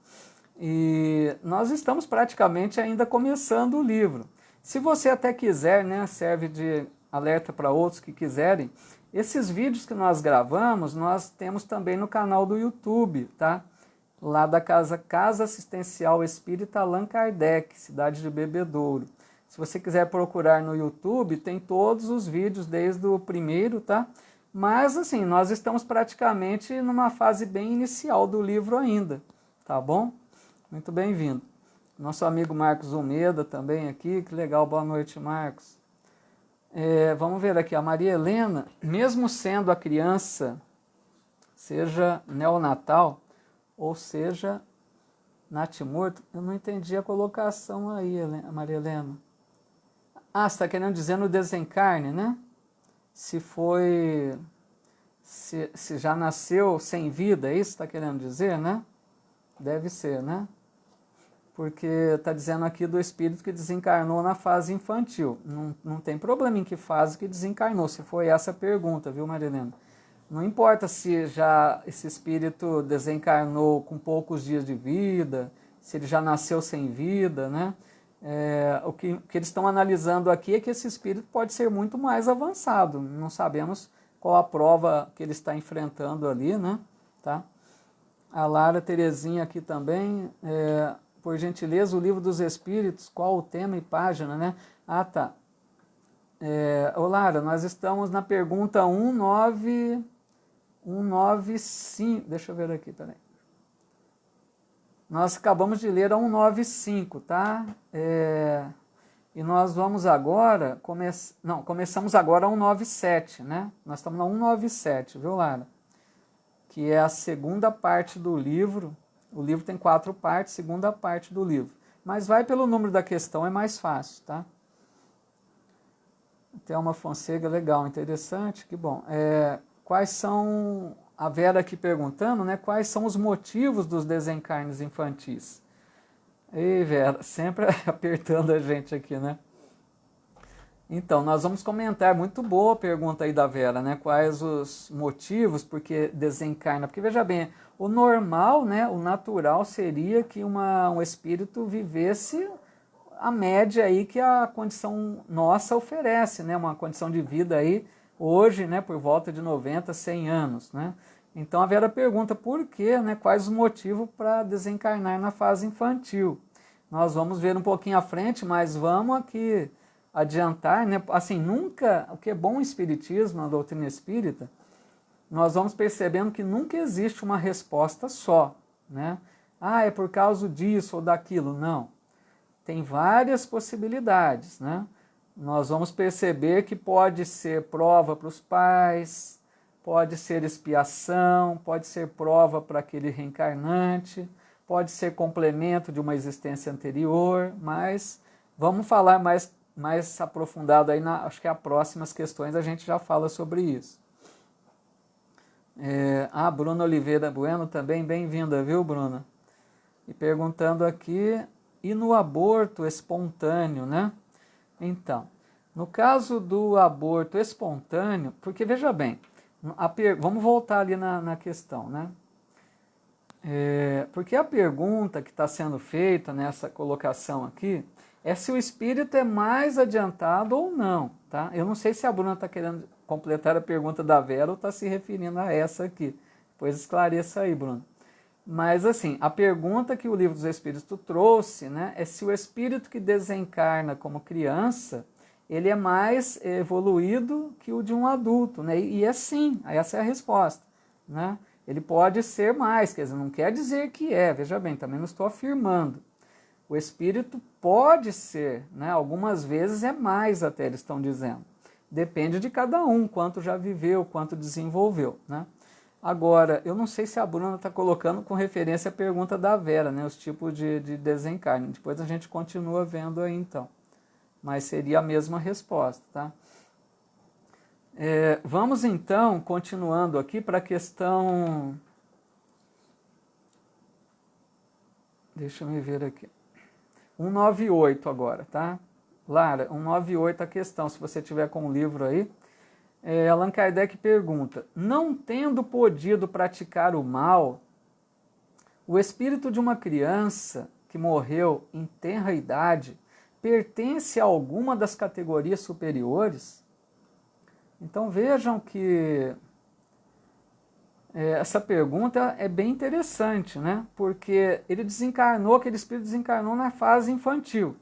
E nós estamos praticamente ainda começando o livro. Se você até quiser, né, serve de alerta para outros que quiserem, esses vídeos que nós gravamos, nós temos também no canal do YouTube, tá? Lá da Casa Assistencial Espírita Allan Kardec, cidade de Bebedouro. Se você quiser procurar no YouTube, tem todos os vídeos desde o primeiro, tá? Mas, assim, nós estamos praticamente numa fase bem inicial do livro ainda, tá bom? Muito bem-vindo. Nosso amigo Marcos Almeida também aqui, que legal, boa noite, Marcos. Vamos ver aqui, a Maria Helena, mesmo sendo a criança, seja neonatal, ou seja, natimorto, eu não entendi a colocação aí, Maria Helena. Ah, você está querendo dizer no desencarne, né? Se já nasceu sem vida, é isso que está querendo dizer, né? Deve ser, né? Porque está dizendo aqui do espírito que desencarnou na fase infantil. Não tem problema em que fase que desencarnou, se foi essa a pergunta, viu, Maria Helena? Não importa se já esse espírito desencarnou com poucos dias de vida, se ele já nasceu sem vida, né? O que eles estão analisando aqui é que esse espírito pode ser muito mais avançado. Não sabemos qual a prova que ele está enfrentando ali, né? Tá? A Lara Terezinha aqui também, por gentileza, o Livro dos Espíritos, qual o tema e página, né? Ah, tá. Ô Lara, nós estamos na pergunta 195, deixa eu ver aqui, peraí. Nós acabamos de ler a 195, tá? E nós vamos agora, começamos agora a 197, né? Nós estamos na 197, viu, Lara? Que é a segunda parte do livro. O livro tem 4 partes, segunda parte do livro. Mas vai pelo número da questão, é mais fácil, tá? Thelma Fonseca, legal, interessante, que bom. Quais são, a Vera aqui perguntando, né? Quais são os motivos dos desencarnes infantis? Ei, Vera, sempre apertando a gente aqui, né? Então, nós vamos comentar, muito boa a pergunta aí da Vera, né? Quais os motivos porque desencarna? Porque, veja bem, o normal, né, o natural seria que um espírito vivesse a média aí que a condição nossa oferece, né? Uma condição de vida aí, hoje, né, por volta de 90, 100 anos, né? Então, a Vera pergunta por quê, né? Quais os motivos para desencarnar na fase infantil? Nós vamos ver um pouquinho à frente, mas vamos aqui adiantar, né? Assim, nunca, o que é bom o espiritismo, a doutrina espírita, nós vamos percebendo que nunca existe uma resposta só, né? Ah, é por causa disso ou daquilo. Não. Tem várias possibilidades, né? Nós vamos perceber que pode ser prova para os pais, pode ser expiação, pode ser prova para aquele reencarnante, pode ser complemento de uma existência anterior, mas vamos falar mais aprofundado aí, acho que as próximas questões a gente já fala sobre isso. Bruna Oliveira Bueno também, bem-vinda, viu, Bruna? E perguntando aqui, e no aborto espontâneo, né? Então, no caso do aborto espontâneo, porque veja bem, vamos voltar ali na questão, né? Porque a pergunta que está sendo feita nessa colocação aqui é se o espírito é mais adiantado ou não, tá? Eu não sei se a Bruna está querendo completar a pergunta da Vera ou está se referindo a essa aqui. Depois esclareça aí, Bruna. Mas assim, a pergunta que o Livro dos Espíritos trouxe, né, é se o espírito que desencarna como criança, ele é mais evoluído que o de um adulto, né? E é sim, essa é a resposta, né? Ele pode ser mais, quer dizer, não quer dizer que veja bem, também não estou afirmando. O espírito pode ser, né? Algumas vezes é mais até, eles estão dizendo. Depende de cada um, quanto já viveu, quanto desenvolveu, né? Agora, eu não sei se a Bruna está colocando com referência à pergunta da Vera, né? Os tipos de desencarne. Depois a gente continua vendo aí, então. Mas seria a mesma resposta, tá? Vamos, então, continuando aqui para a questão... Deixa eu me ver aqui. 198 agora, tá? Lara, 198 a questão, se você tiver com o livro aí. Allan Kardec pergunta: não tendo podido praticar o mal, o espírito de uma criança que morreu em tenra idade pertence a alguma das categorias superiores? Então vejam que essa pergunta é bem interessante, né? Porque aquele espírito desencarnou na fase infantil.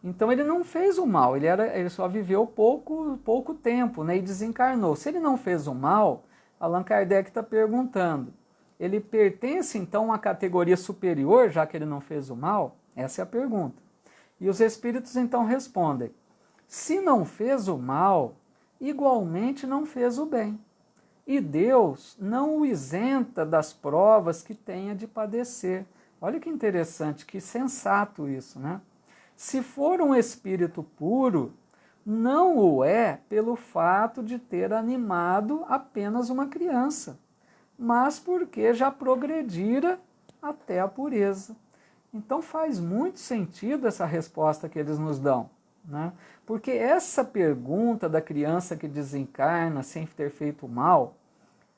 Então ele não fez o mal, ele só viveu pouco tempo, né, e desencarnou. Se ele não fez o mal, Allan Kardec está perguntando, ele pertence então a uma categoria superior, já que ele não fez o mal? Essa é a pergunta. E os espíritos então respondem: se não fez o mal, igualmente não fez o bem. E Deus não o isenta das provas que tenha de padecer. Olha que interessante, que sensato isso, né? Se for um espírito puro, não o é pelo fato de ter animado apenas uma criança, mas porque já progredira até a pureza. Então faz muito sentido essa resposta que eles nos dão, né? Porque essa pergunta da criança que desencarna sem ter feito mal,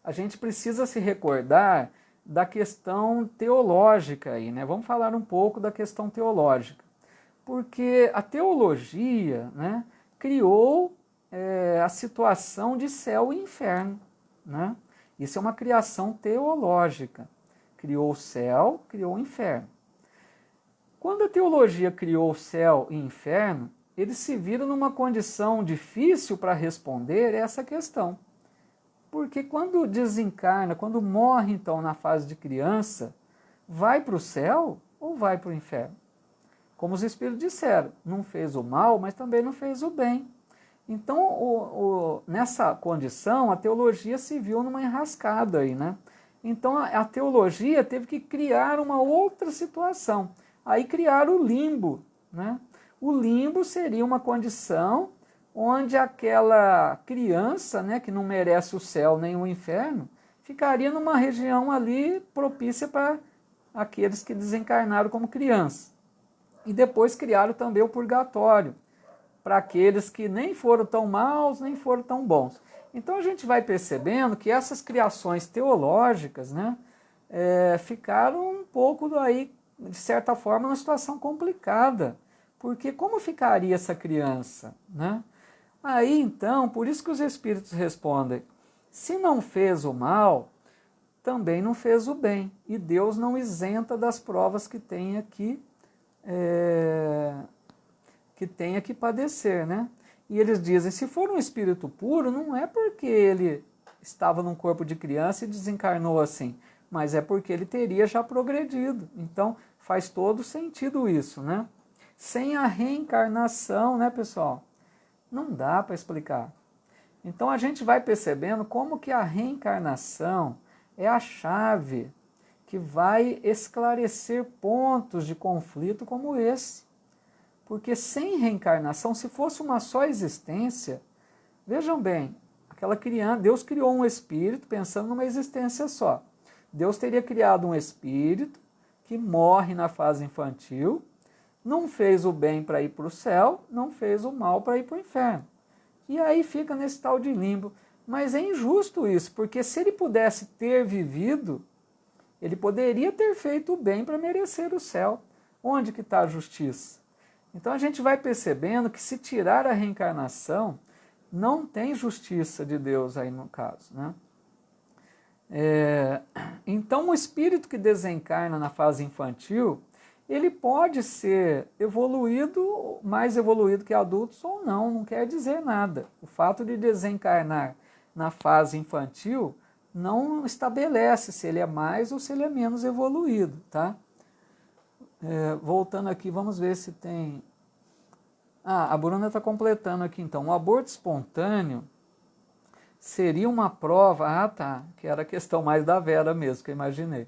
a gente precisa se recordar da questão teológica aí, né? Vamos falar um pouco da questão teológica. Porque a teologia, né, criou a situação de céu e inferno, né? Isso é uma criação teológica. Criou o céu, criou o inferno. Quando a teologia criou o céu e o inferno, eles se viram numa condição difícil para responder essa questão. Porque quando desencarna, quando morre então na fase de criança, vai para o céu ou vai para o inferno? Como os espíritos disseram, não fez o mal, mas também não fez o bem. Então, nessa condição, a teologia se viu numa enrascada aí, né? Então, a teologia teve que criar uma outra situação. Aí criaram o limbo, né? O limbo seria uma condição onde aquela criança, né, que não merece o céu nem o inferno, ficaria numa região ali propícia para aqueles que desencarnaram como criança. E depois criaram também o purgatório, para aqueles que nem foram tão maus, nem foram tão bons. Então a gente vai percebendo que essas criações teológicas, né, ficaram um pouco aí, de certa forma, numa situação complicada. Porque como ficaria essa criança, né? Aí então, por isso que os espíritos respondem: se não fez o mal, também não fez o bem. E Deus não isenta das provas que tenha que padecer, né? E eles dizem, se for um espírito puro, não é porque ele estava num corpo de criança e desencarnou assim, mas é porque ele teria já progredido. Então, faz todo sentido isso, né? Sem a reencarnação, né, pessoal? Não dá para explicar. Então, a gente vai percebendo como que a reencarnação é a chave que vai esclarecer pontos de conflito como esse. Porque sem reencarnação, se fosse uma só existência, vejam bem, aquela criança, Deus criou um espírito pensando numa existência só. Deus teria criado um espírito que morre na fase infantil, não fez o bem para ir para o céu, não fez o mal para ir para o inferno. E aí fica nesse tal de limbo. Mas é injusto isso, porque se ele pudesse ter vivido, ele poderia ter feito o bem para merecer o céu. Onde que está a justiça? Então a gente vai percebendo que se tirar a reencarnação, não tem justiça de Deus aí no caso, né? Então o espírito que desencarna na fase infantil, ele pode ser evoluído, mais evoluído que adultos ou não quer dizer nada. O fato de desencarnar na fase infantil não estabelece se ele é mais ou se ele é menos evoluído, tá? Voltando aqui, vamos ver se tem... a Bruna está completando aqui então. O aborto espontâneo seria uma prova... tá, que era a questão mais da Vera mesmo, que eu imaginei.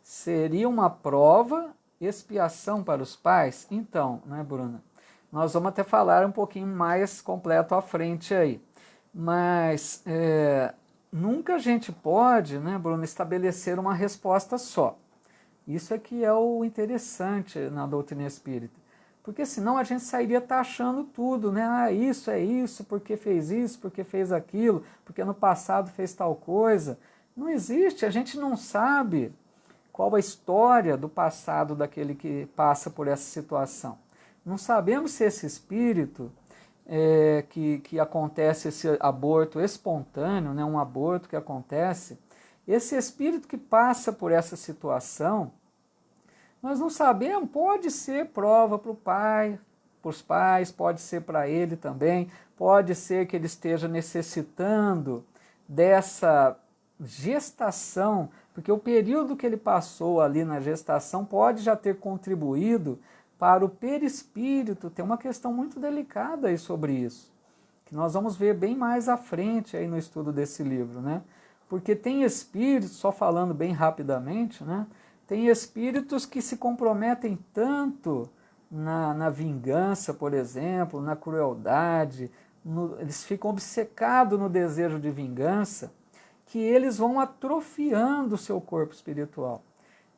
Seria uma prova, expiação para os pais? Então, né, Bruna? Nós vamos até falar um pouquinho mais completo à frente aí. Mas nunca a gente pode, né, Bruna, estabelecer uma resposta só. Isso é que é o interessante na doutrina espírita. Porque senão a gente sairia taxando tudo, né? Ah, isso é isso, porque fez aquilo, porque no passado fez tal coisa. Não existe, a gente não sabe qual a história do passado daquele que passa por essa situação. Não sabemos se esse espírito que acontece esse aborto espontâneo, né, um aborto que acontece, esse espírito que passa por essa situação, nós não sabemos, pode ser prova para o pai, para os pais, pode ser para ele também, pode ser que ele esteja necessitando dessa gestação, porque o período que ele passou ali na gestação pode já ter contribuído para o perispírito. Tem uma questão muito delicada aí sobre isso, que nós vamos ver bem mais à frente aí no estudo desse livro, né? Porque tem espíritos, só falando bem rapidamente, né? Tem espíritos que se comprometem tanto na vingança, por exemplo, na crueldade, eles ficam obcecados no desejo de vingança, que eles vão atrofiando o seu corpo espiritual.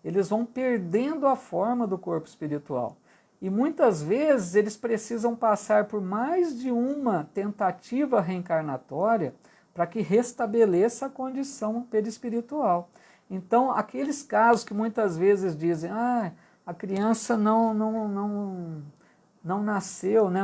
Eles vão perdendo a forma do corpo espiritual. E muitas vezes eles precisam passar por mais de uma tentativa reencarnatória para que restabeleça a condição perispiritual. Então, aqueles casos que muitas vezes dizem, a criança não nasceu, né?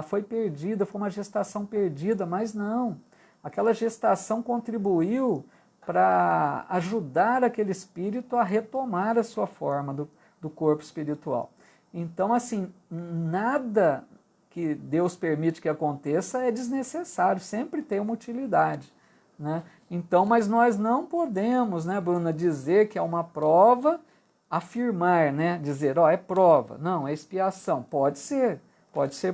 Foi perdida, foi uma gestação perdida, mas não. Aquela gestação contribuiu para ajudar aquele espírito a retomar a sua forma do corpo espiritual. Então, assim, nada que Deus permite que aconteça é desnecessário, sempre tem uma utilidade, né? Então, mas nós não podemos, né, Bruna, dizer que é uma prova, afirmar, né, dizer, é prova. Não, é expiação. Pode ser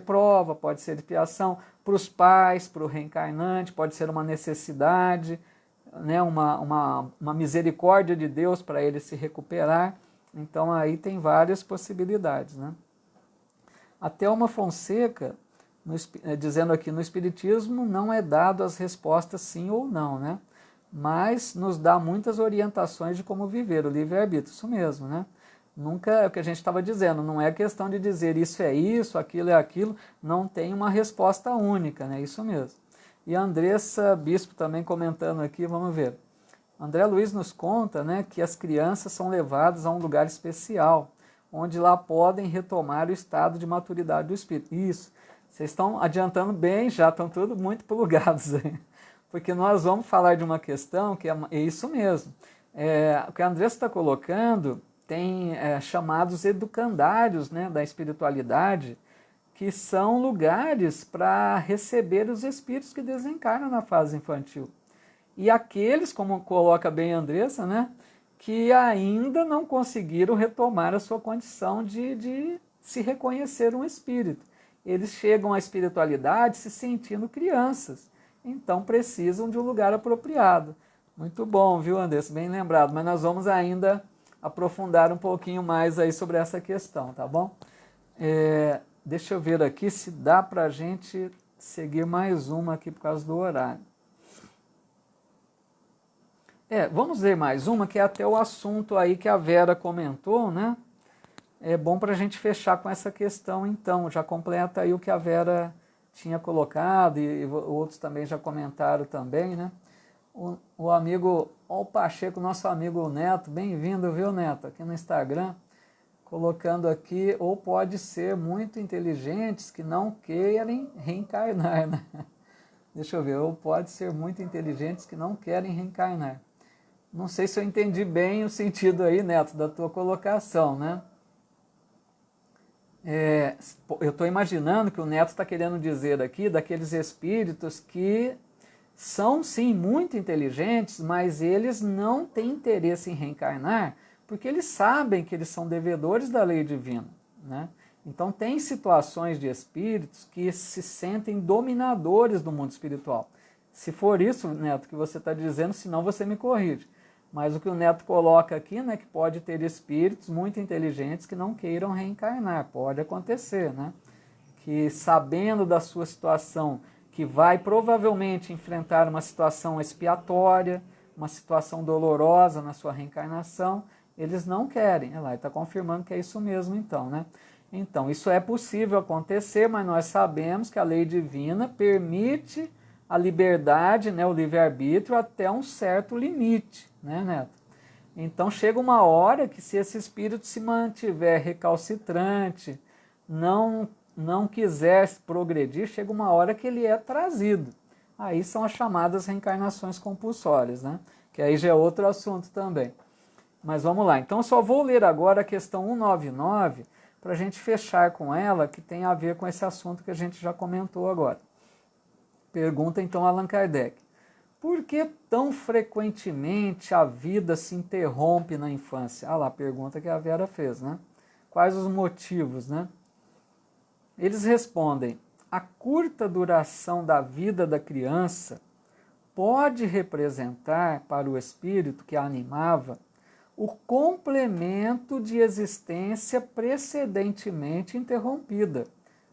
prova, pode ser expiação para os pais, para o reencarnante, pode ser uma necessidade, né, uma misericórdia de Deus para ele se recuperar. Então aí tem várias possibilidades, né? A Thelma Fonseca, dizendo aqui, no Espiritismo não é dado as respostas sim ou não, né? Mas nos dá muitas orientações de como viver, o livre-arbítrio, isso mesmo, né? Nunca, é o que a gente estava dizendo, não é questão de dizer isso é isso, aquilo é aquilo, não tem uma resposta única, né? Isso mesmo. E a Andressa Bispo também comentando aqui, vamos ver. André Luiz nos conta, né, que as crianças são levadas a um lugar especial, onde lá podem retomar o estado de maturidade do espírito. Isso, vocês estão adiantando bem, já estão tudo muito plugados aí. Porque nós vamos falar de uma questão que é isso mesmo. O que a Andressa está colocando tem chamados educandários, né, da espiritualidade, que são lugares para receber os espíritos que desencarnam na fase infantil. E aqueles, como coloca bem a Andressa, né, que ainda não conseguiram retomar a sua condição de se reconhecer um espírito. Eles chegam à espiritualidade se sentindo crianças, então precisam de um lugar apropriado. Muito bom, viu, Andressa? Bem lembrado, mas nós vamos ainda aprofundar um pouquinho mais aí sobre essa questão, tá bom? Deixa eu ver aqui se dá para a gente seguir mais uma aqui por causa do horário. Vamos ver mais uma, que é até o assunto aí que a Vera comentou, né? É bom para a gente fechar com essa questão, então. Já completa aí o que a Vera tinha colocado e outros também já comentaram também, né? O amigo, o Pacheco, nosso amigo Neto, bem-vindo, viu, Neto? Aqui no Instagram, colocando aqui, ou pode ser muito inteligentes que não querem reencarnar, né? Deixa eu ver, ou pode ser muito inteligentes que não querem reencarnar. Não sei se eu entendi bem o sentido aí, Neto, da tua colocação, né? Eu estou imaginando que o Neto está querendo dizer aqui daqueles espíritos que são, sim, muito inteligentes, mas eles não têm interesse em reencarnar porque eles sabem que eles são devedores da lei divina, né? Então, tem situações de espíritos que se sentem dominadores do mundo espiritual. Se for isso, Neto, que você está dizendo, senão você me corrige. Mas o que o Neto coloca aqui, né, que pode ter espíritos muito inteligentes que não queiram reencarnar. Pode acontecer, né? Que sabendo da sua situação, que vai provavelmente enfrentar uma situação expiatória, uma situação dolorosa na sua reencarnação, Eles não querem. Olha lá, ele está confirmando que é isso mesmo então, né? Então, isso é possível acontecer, mas nós sabemos que a lei divina permite a liberdade, né, o livre-arbítrio até um certo limite, né, Neto? Então chega uma hora que se esse espírito se mantiver recalcitrante, não quiser progredir, chega uma hora que ele é trazido. Aí são as chamadas reencarnações compulsórias, né? Que aí já é outro assunto também. Mas vamos lá. Então eu só vou ler agora a questão 199 para a gente fechar com ela, que tem a ver com esse assunto que a gente já comentou agora. Pergunta então Allan Kardec. Por que tão frequentemente a vida se interrompe na infância? Ah lá, a pergunta que a Vera fez, né? Quais os motivos, né? Eles respondem: a curta duração da vida da criança pode representar para o espírito que a animava o complemento de existência precedentemente interrompida,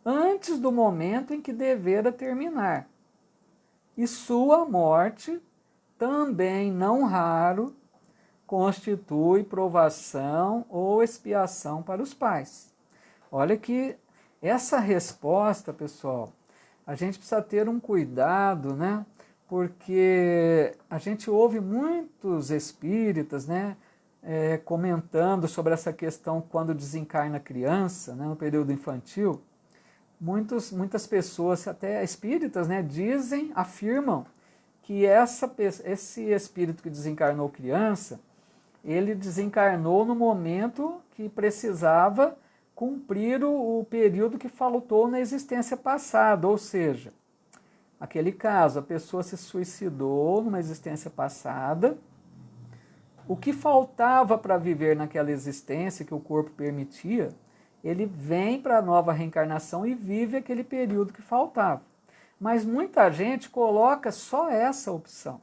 antes do momento em que devera terminar. E sua morte, também não raro, constitui provação ou expiação para os pais. Olha que essa resposta, pessoal, a gente precisa ter um cuidado, né? Porque a gente ouve muitos espíritas, né, comentando sobre essa questão quando desencarna a criança, né, no período infantil. Muitas pessoas, até espíritas, né, afirmam que esse espírito que desencarnou criança, ele desencarnou no momento que precisava cumprir o período que faltou na existência passada, ou seja, aquele caso, a pessoa se suicidou numa existência passada, o que faltava para viver naquela existência que o corpo permitia, ele vem para a nova reencarnação e vive aquele período que faltava. Mas muita gente coloca só essa opção.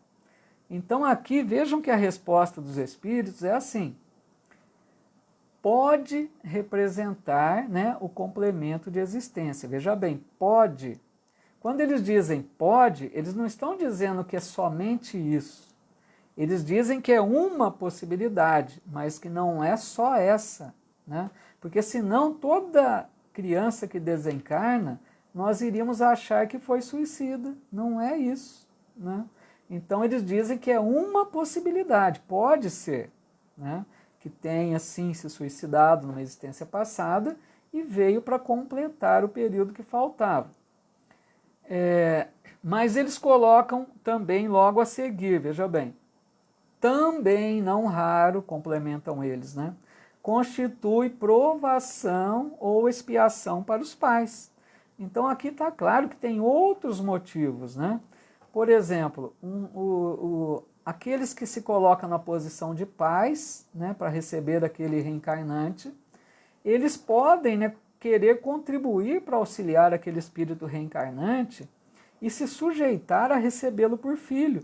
Então aqui vejam que a resposta dos espíritos é assim: pode representar, né, o complemento de existência. Veja bem, pode. Quando eles dizem pode, eles não estão dizendo que é somente isso. Eles dizem que é uma possibilidade, mas que não é só essa, né? Porque senão toda criança que desencarna, nós iríamos achar que foi suicida. Não é isso, né? Então eles dizem que é uma possibilidade, pode ser, né, que tenha sim se suicidado numa existência passada e veio para completar o período que faltava. Mas eles colocam também logo a seguir, veja bem, também não raro, complementam eles, né, constitui provação ou expiação para os pais. Então aqui está claro que tem outros motivos, né? Por exemplo, aqueles que se colocam na posição de pais, né, para receber aquele reencarnante, eles podem, né, querer contribuir para auxiliar aquele espírito reencarnante e se sujeitar a recebê-lo por filho,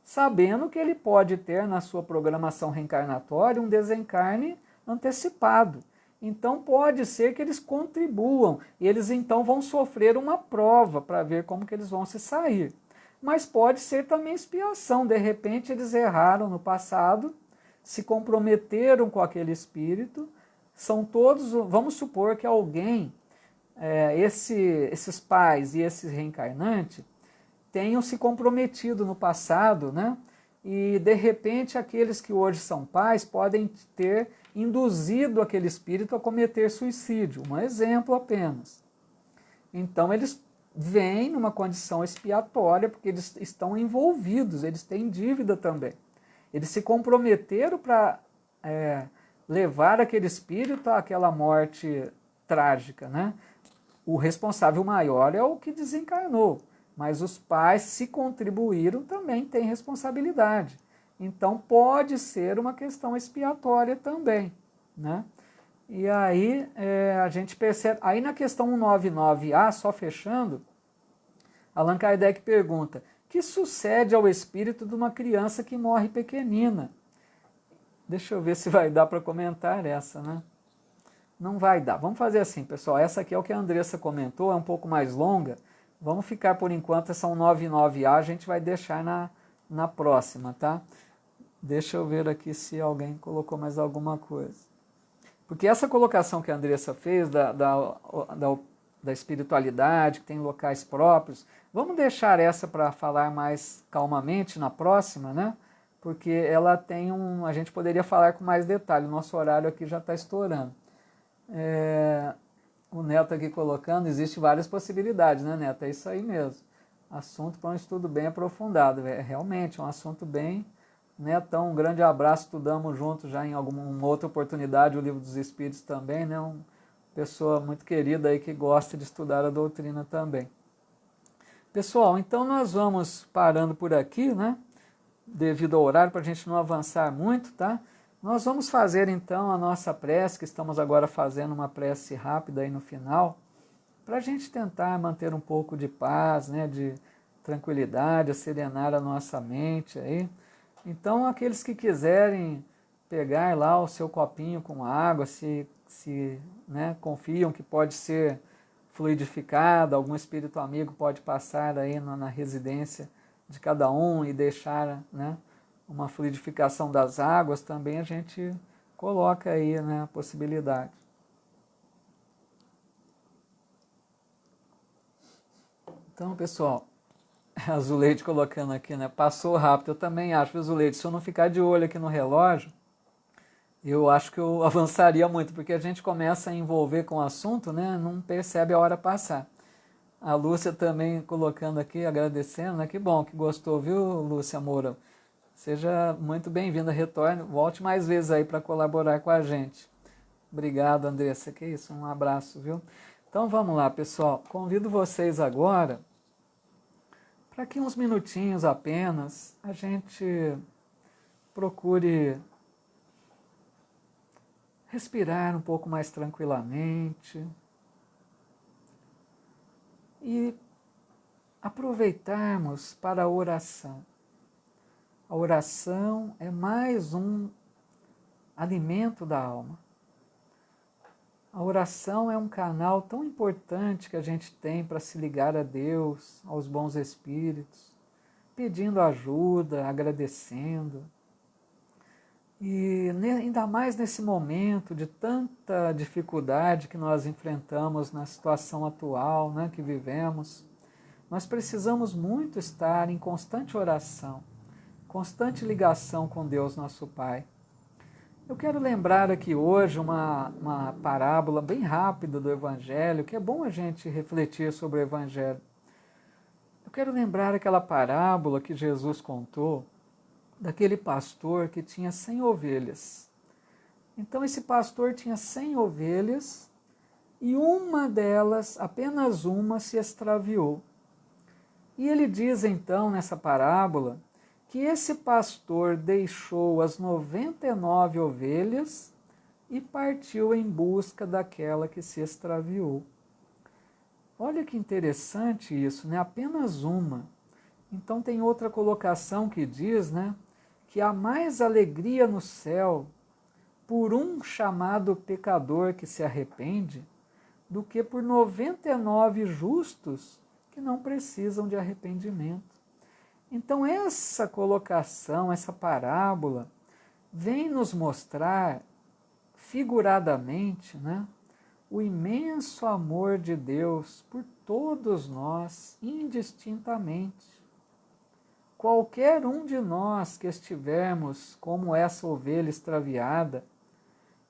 sabendo que ele pode ter na sua programação reencarnatória um desencarne antecipado. Então pode ser que eles contribuam e eles então vão sofrer uma prova para ver como que eles vão se sair. Mas pode ser também expiação, de repente eles erraram no passado, se comprometeram com aquele espírito, são todos, vamos supor que alguém, esses pais e esse reencarnante, tenham se comprometido no passado, né? E de repente aqueles que hoje são pais podem ter induzido aquele espírito a cometer suicídio, um exemplo apenas. Então eles vêm numa condição expiatória porque eles estão envolvidos, eles têm dívida também. Eles se comprometeram para levar aquele espírito àquela morte trágica, né? O responsável maior é o que desencarnou, mas os pais, se contribuíram, também têm responsabilidade. Então pode ser uma questão expiatória também, né? E aí a gente percebe, aí na questão 199A, só fechando, Allan Kardec pergunta: que sucede ao espírito de uma criança que morre pequenina? Deixa eu ver se vai dar para comentar essa, né? Não vai dar. Vamos fazer assim, pessoal. Essa aqui é o que a Andressa comentou, é um pouco mais longa. Vamos ficar por enquanto, essa 199A, a gente vai deixar na próxima, tá? Deixa eu ver aqui se alguém colocou mais alguma coisa. Porque essa colocação que a Andressa fez da espiritualidade, que tem locais próprios, vamos deixar essa para falar mais calmamente na próxima, né? Porque ela tem a gente poderia falar com mais detalhe, o nosso horário aqui já está estourando. O Neto aqui colocando, existe várias possibilidades, né, Neto? É isso aí mesmo. Assunto para um estudo bem aprofundado. É realmente um assunto bem... Netão, um grande abraço, estudamos juntos já em alguma outra oportunidade o Livro dos Espíritos também, né? Uma pessoa muito querida aí que gosta de estudar a doutrina também. Pessoal, então nós vamos parando por aqui, né? Devido ao horário, para a gente não avançar muito, tá? Nós vamos fazer então a nossa prece, que estamos agora fazendo uma prece rápida aí no final, para a gente tentar manter um pouco de paz, né? De tranquilidade, acerenar a nossa mente aí. Então, aqueles que quiserem pegar lá o seu copinho com água, se né, confiam que pode ser fluidificado, algum espírito amigo pode passar aí na residência de cada um e deixar, né, uma fluidificação das águas, também a gente coloca aí, né, a possibilidade. Então, pessoal, a Zuleide colocando aqui, né? Passou rápido, eu também acho, viu, Zuleide? Se eu não ficar de olho aqui no relógio, eu acho que eu avançaria muito, porque a gente começa a envolver com o assunto, né? Não percebe a hora passar. A Lúcia também colocando aqui, agradecendo, né? Que bom, que gostou, viu, Lúcia Moura? Seja muito bem-vinda, retorne, volte mais vezes aí para colaborar com a gente. Obrigado, Andressa, que isso, um abraço, viu? Então vamos lá, pessoal. Convido vocês agora para que uns minutinhos apenas a gente procure respirar um pouco mais tranquilamente e aproveitarmos para a oração. A oração é mais um alimento da alma. A oração é um canal tão importante que a gente tem para se ligar a Deus, aos bons espíritos, pedindo ajuda, agradecendo. E ainda mais nesse momento de tanta dificuldade que nós enfrentamos na situação atual, né, que vivemos, nós precisamos muito estar em constante oração, constante ligação com Deus, nosso Pai. Eu quero lembrar aqui hoje uma parábola bem rápida do Evangelho, que é bom a gente refletir sobre o Evangelho. Eu quero lembrar aquela parábola que Jesus contou, daquele pastor que tinha 100 ovelhas. Então esse pastor tinha 100 ovelhas e uma delas, apenas uma, se extraviou. E ele diz então nessa parábola que esse pastor deixou as 99 ovelhas e partiu em busca daquela que se extraviou. Olha que interessante isso, né? Apenas uma. Então tem outra colocação que diz, né, que há mais alegria no céu por um chamado pecador que se arrepende do que por 99 justos que não precisam de arrependimento. Então essa colocação, essa parábola, vem nos mostrar figuradamente, né, o imenso amor de Deus por todos nós, indistintamente. Qualquer um de nós que estivermos como essa ovelha extraviada,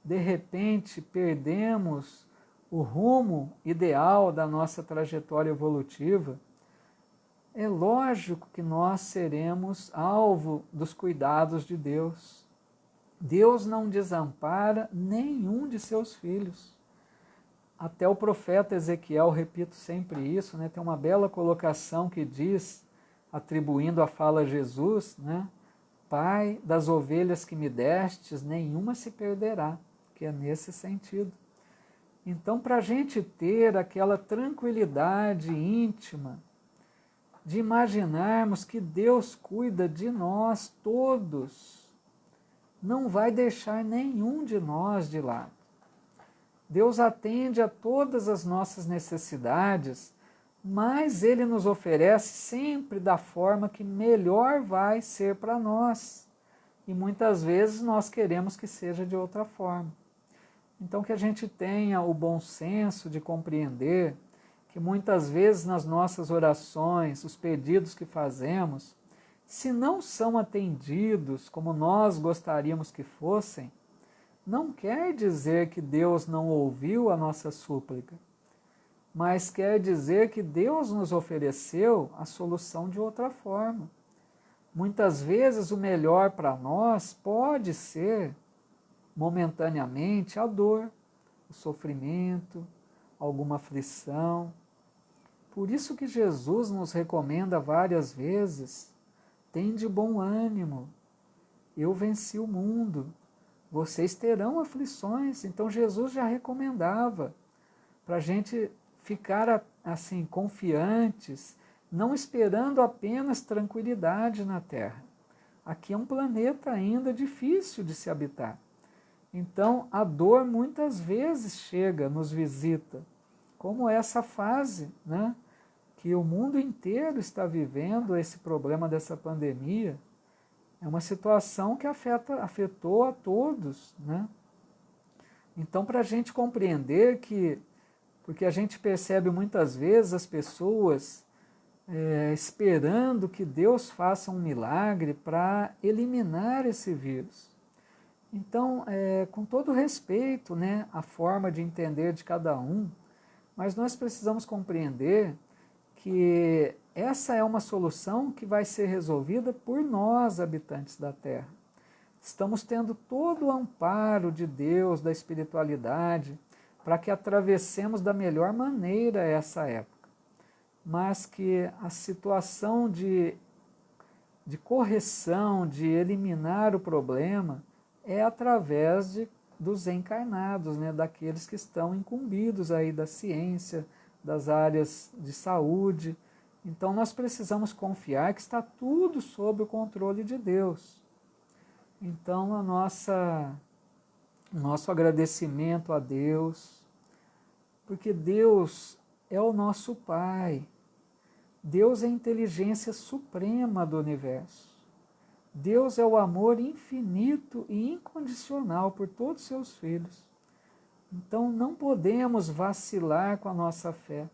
de repente perdemos o rumo ideal da nossa trajetória evolutiva, é lógico que nós seremos alvo dos cuidados de Deus. Deus não desampara nenhum de seus filhos. Até o profeta Ezequiel, repito sempre isso, né, tem uma bela colocação que diz, atribuindo a fala a Jesus, né, Pai, das ovelhas que me destes, nenhuma se perderá, que é nesse sentido. Então, para a gente ter aquela tranquilidade íntima, de imaginarmos que Deus cuida de nós todos, não vai deixar nenhum de nós de lado. Deus atende a todas as nossas necessidades, mas Ele nos oferece sempre da forma que melhor vai ser para nós. e muitas vezes nós queremos que seja de outra forma. Então, que a gente tenha o bom senso de compreender que muitas vezes nas nossas orações, os pedidos que fazemos, se não são atendidos como nós gostaríamos que fossem, não quer dizer que Deus não ouviu a nossa súplica, mas quer dizer que Deus nos ofereceu a solução de outra forma. Muitas vezes o melhor para nós pode ser, momentaneamente, a dor, o sofrimento, alguma aflição. Por isso que Jesus nos recomenda várias vezes: tende bom ânimo, eu venci o mundo, vocês terão aflições. Então Jesus já recomendava para a gente ficar assim confiantes, não esperando apenas tranquilidade na Terra. Aqui é um planeta ainda difícil de se habitar. Então a dor muitas vezes chega, nos visita, como essa fase, né, que o mundo inteiro está vivendo, esse problema dessa pandemia. É uma situação que afetou a todos, né? Então, para a gente compreender que, porque a gente percebe muitas vezes as pessoas esperando que Deus faça um milagre para eliminar esse vírus. Então, com todo respeito, né, a forma de entender de cada um, mas nós precisamos compreender que essa é uma solução que vai ser resolvida por nós, habitantes da Terra. Estamos tendo todo o amparo de Deus, da espiritualidade, para que atravessemos da melhor maneira essa época. Mas que a situação de correção, de eliminar o problema, é através dos encarnados, né, daqueles que estão incumbidos aí da ciência, das áreas de saúde. Então nós precisamos confiar que está tudo sob o controle de Deus. Então nosso agradecimento a Deus, porque Deus é o nosso Pai. Deus é a inteligência suprema do universo. Deus é o amor infinito e incondicional por todos os seus filhos. Então não podemos vacilar com a nossa fé.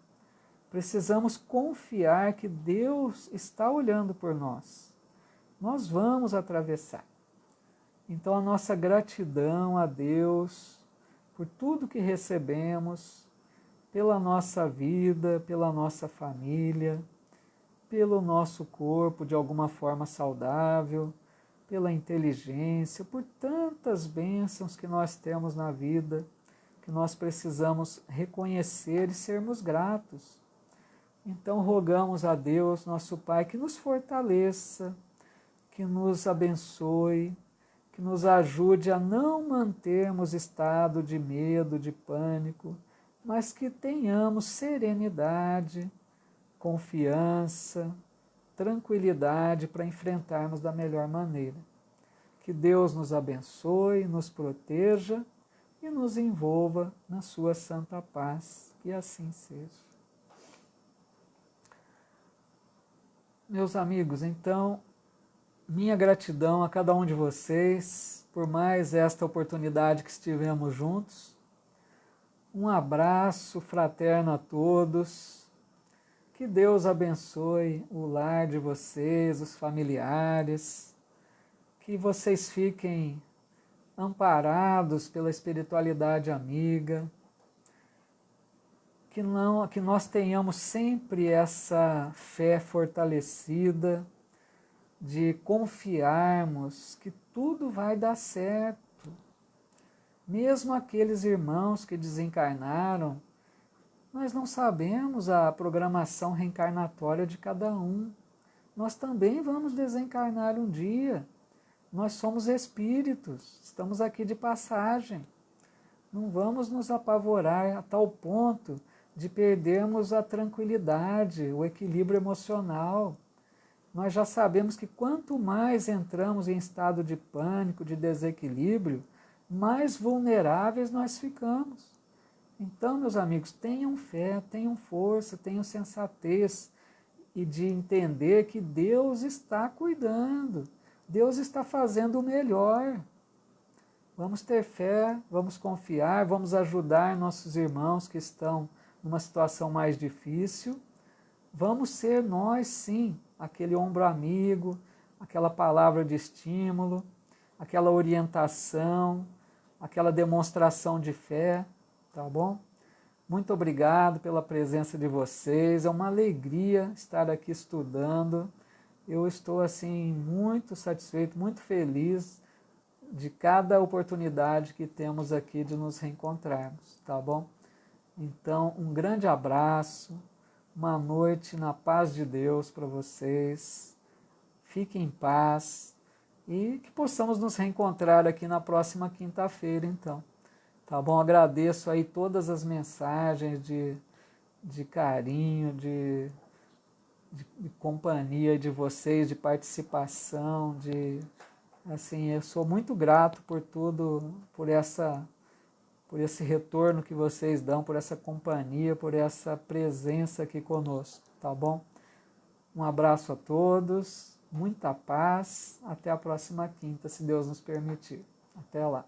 Precisamos confiar que Deus está olhando por nós. Nós vamos atravessar. Então a nossa gratidão a Deus por tudo que recebemos, pela nossa vida, pela nossa família, pelo nosso corpo de alguma forma saudável, pela inteligência, por tantas bênçãos que nós temos na vida, que nós precisamos reconhecer e sermos gratos. Então rogamos a Deus, nosso Pai, que nos fortaleça, que nos abençoe, que nos ajude a não mantermos estado de medo, de pânico, mas que tenhamos serenidade, confiança, tranquilidade para enfrentarmos da melhor maneira. Que Deus nos abençoe, nos proteja e nos envolva na sua santa paz. Que assim seja. Meus amigos, então, minha gratidão a cada um de vocês por mais esta oportunidade que estivemos juntos. Um abraço fraterno a todos. Que Deus abençoe o lar de vocês, os familiares. Que vocês fiquem amparados pela espiritualidade amiga. Que nós tenhamos sempre essa fé fortalecida de confiarmos que tudo vai dar certo. Mesmo aqueles irmãos que desencarnaram, nós não sabemos a programação reencarnatória de cada um. Nós também vamos desencarnar um dia. Nós somos espíritos, estamos aqui de passagem. Não vamos nos apavorar a tal ponto de perdermos a tranquilidade, o equilíbrio emocional. Nós já sabemos que quanto mais entramos em estado de pânico, de desequilíbrio, mais vulneráveis nós ficamos. Então, meus amigos, tenham fé, tenham força, tenham sensatez e de entender que Deus está cuidando. Deus está fazendo o melhor. Vamos ter fé, vamos confiar, vamos ajudar nossos irmãos que estão numa situação mais difícil. Vamos ser nós, sim, aquele ombro amigo, aquela palavra de estímulo, aquela orientação, aquela demonstração de fé, tá bom? Muito obrigado pela presença de vocês, é uma alegria estar aqui estudando. Eu estou, assim, muito satisfeito, muito feliz de cada oportunidade que temos aqui de nos reencontrarmos, tá bom? Então, um grande abraço, uma noite na paz de Deus para vocês. Fiquem em paz e que possamos nos reencontrar aqui na próxima quinta-feira, então. Tá bom? Agradeço aí todas as mensagens de carinho, de companhia de vocês, de participação, assim, eu sou muito grato por tudo, por esse retorno que vocês dão, por essa companhia, por essa presença aqui conosco, tá bom? Um abraço a todos, muita paz, até a próxima quinta, se Deus nos permitir. Até lá.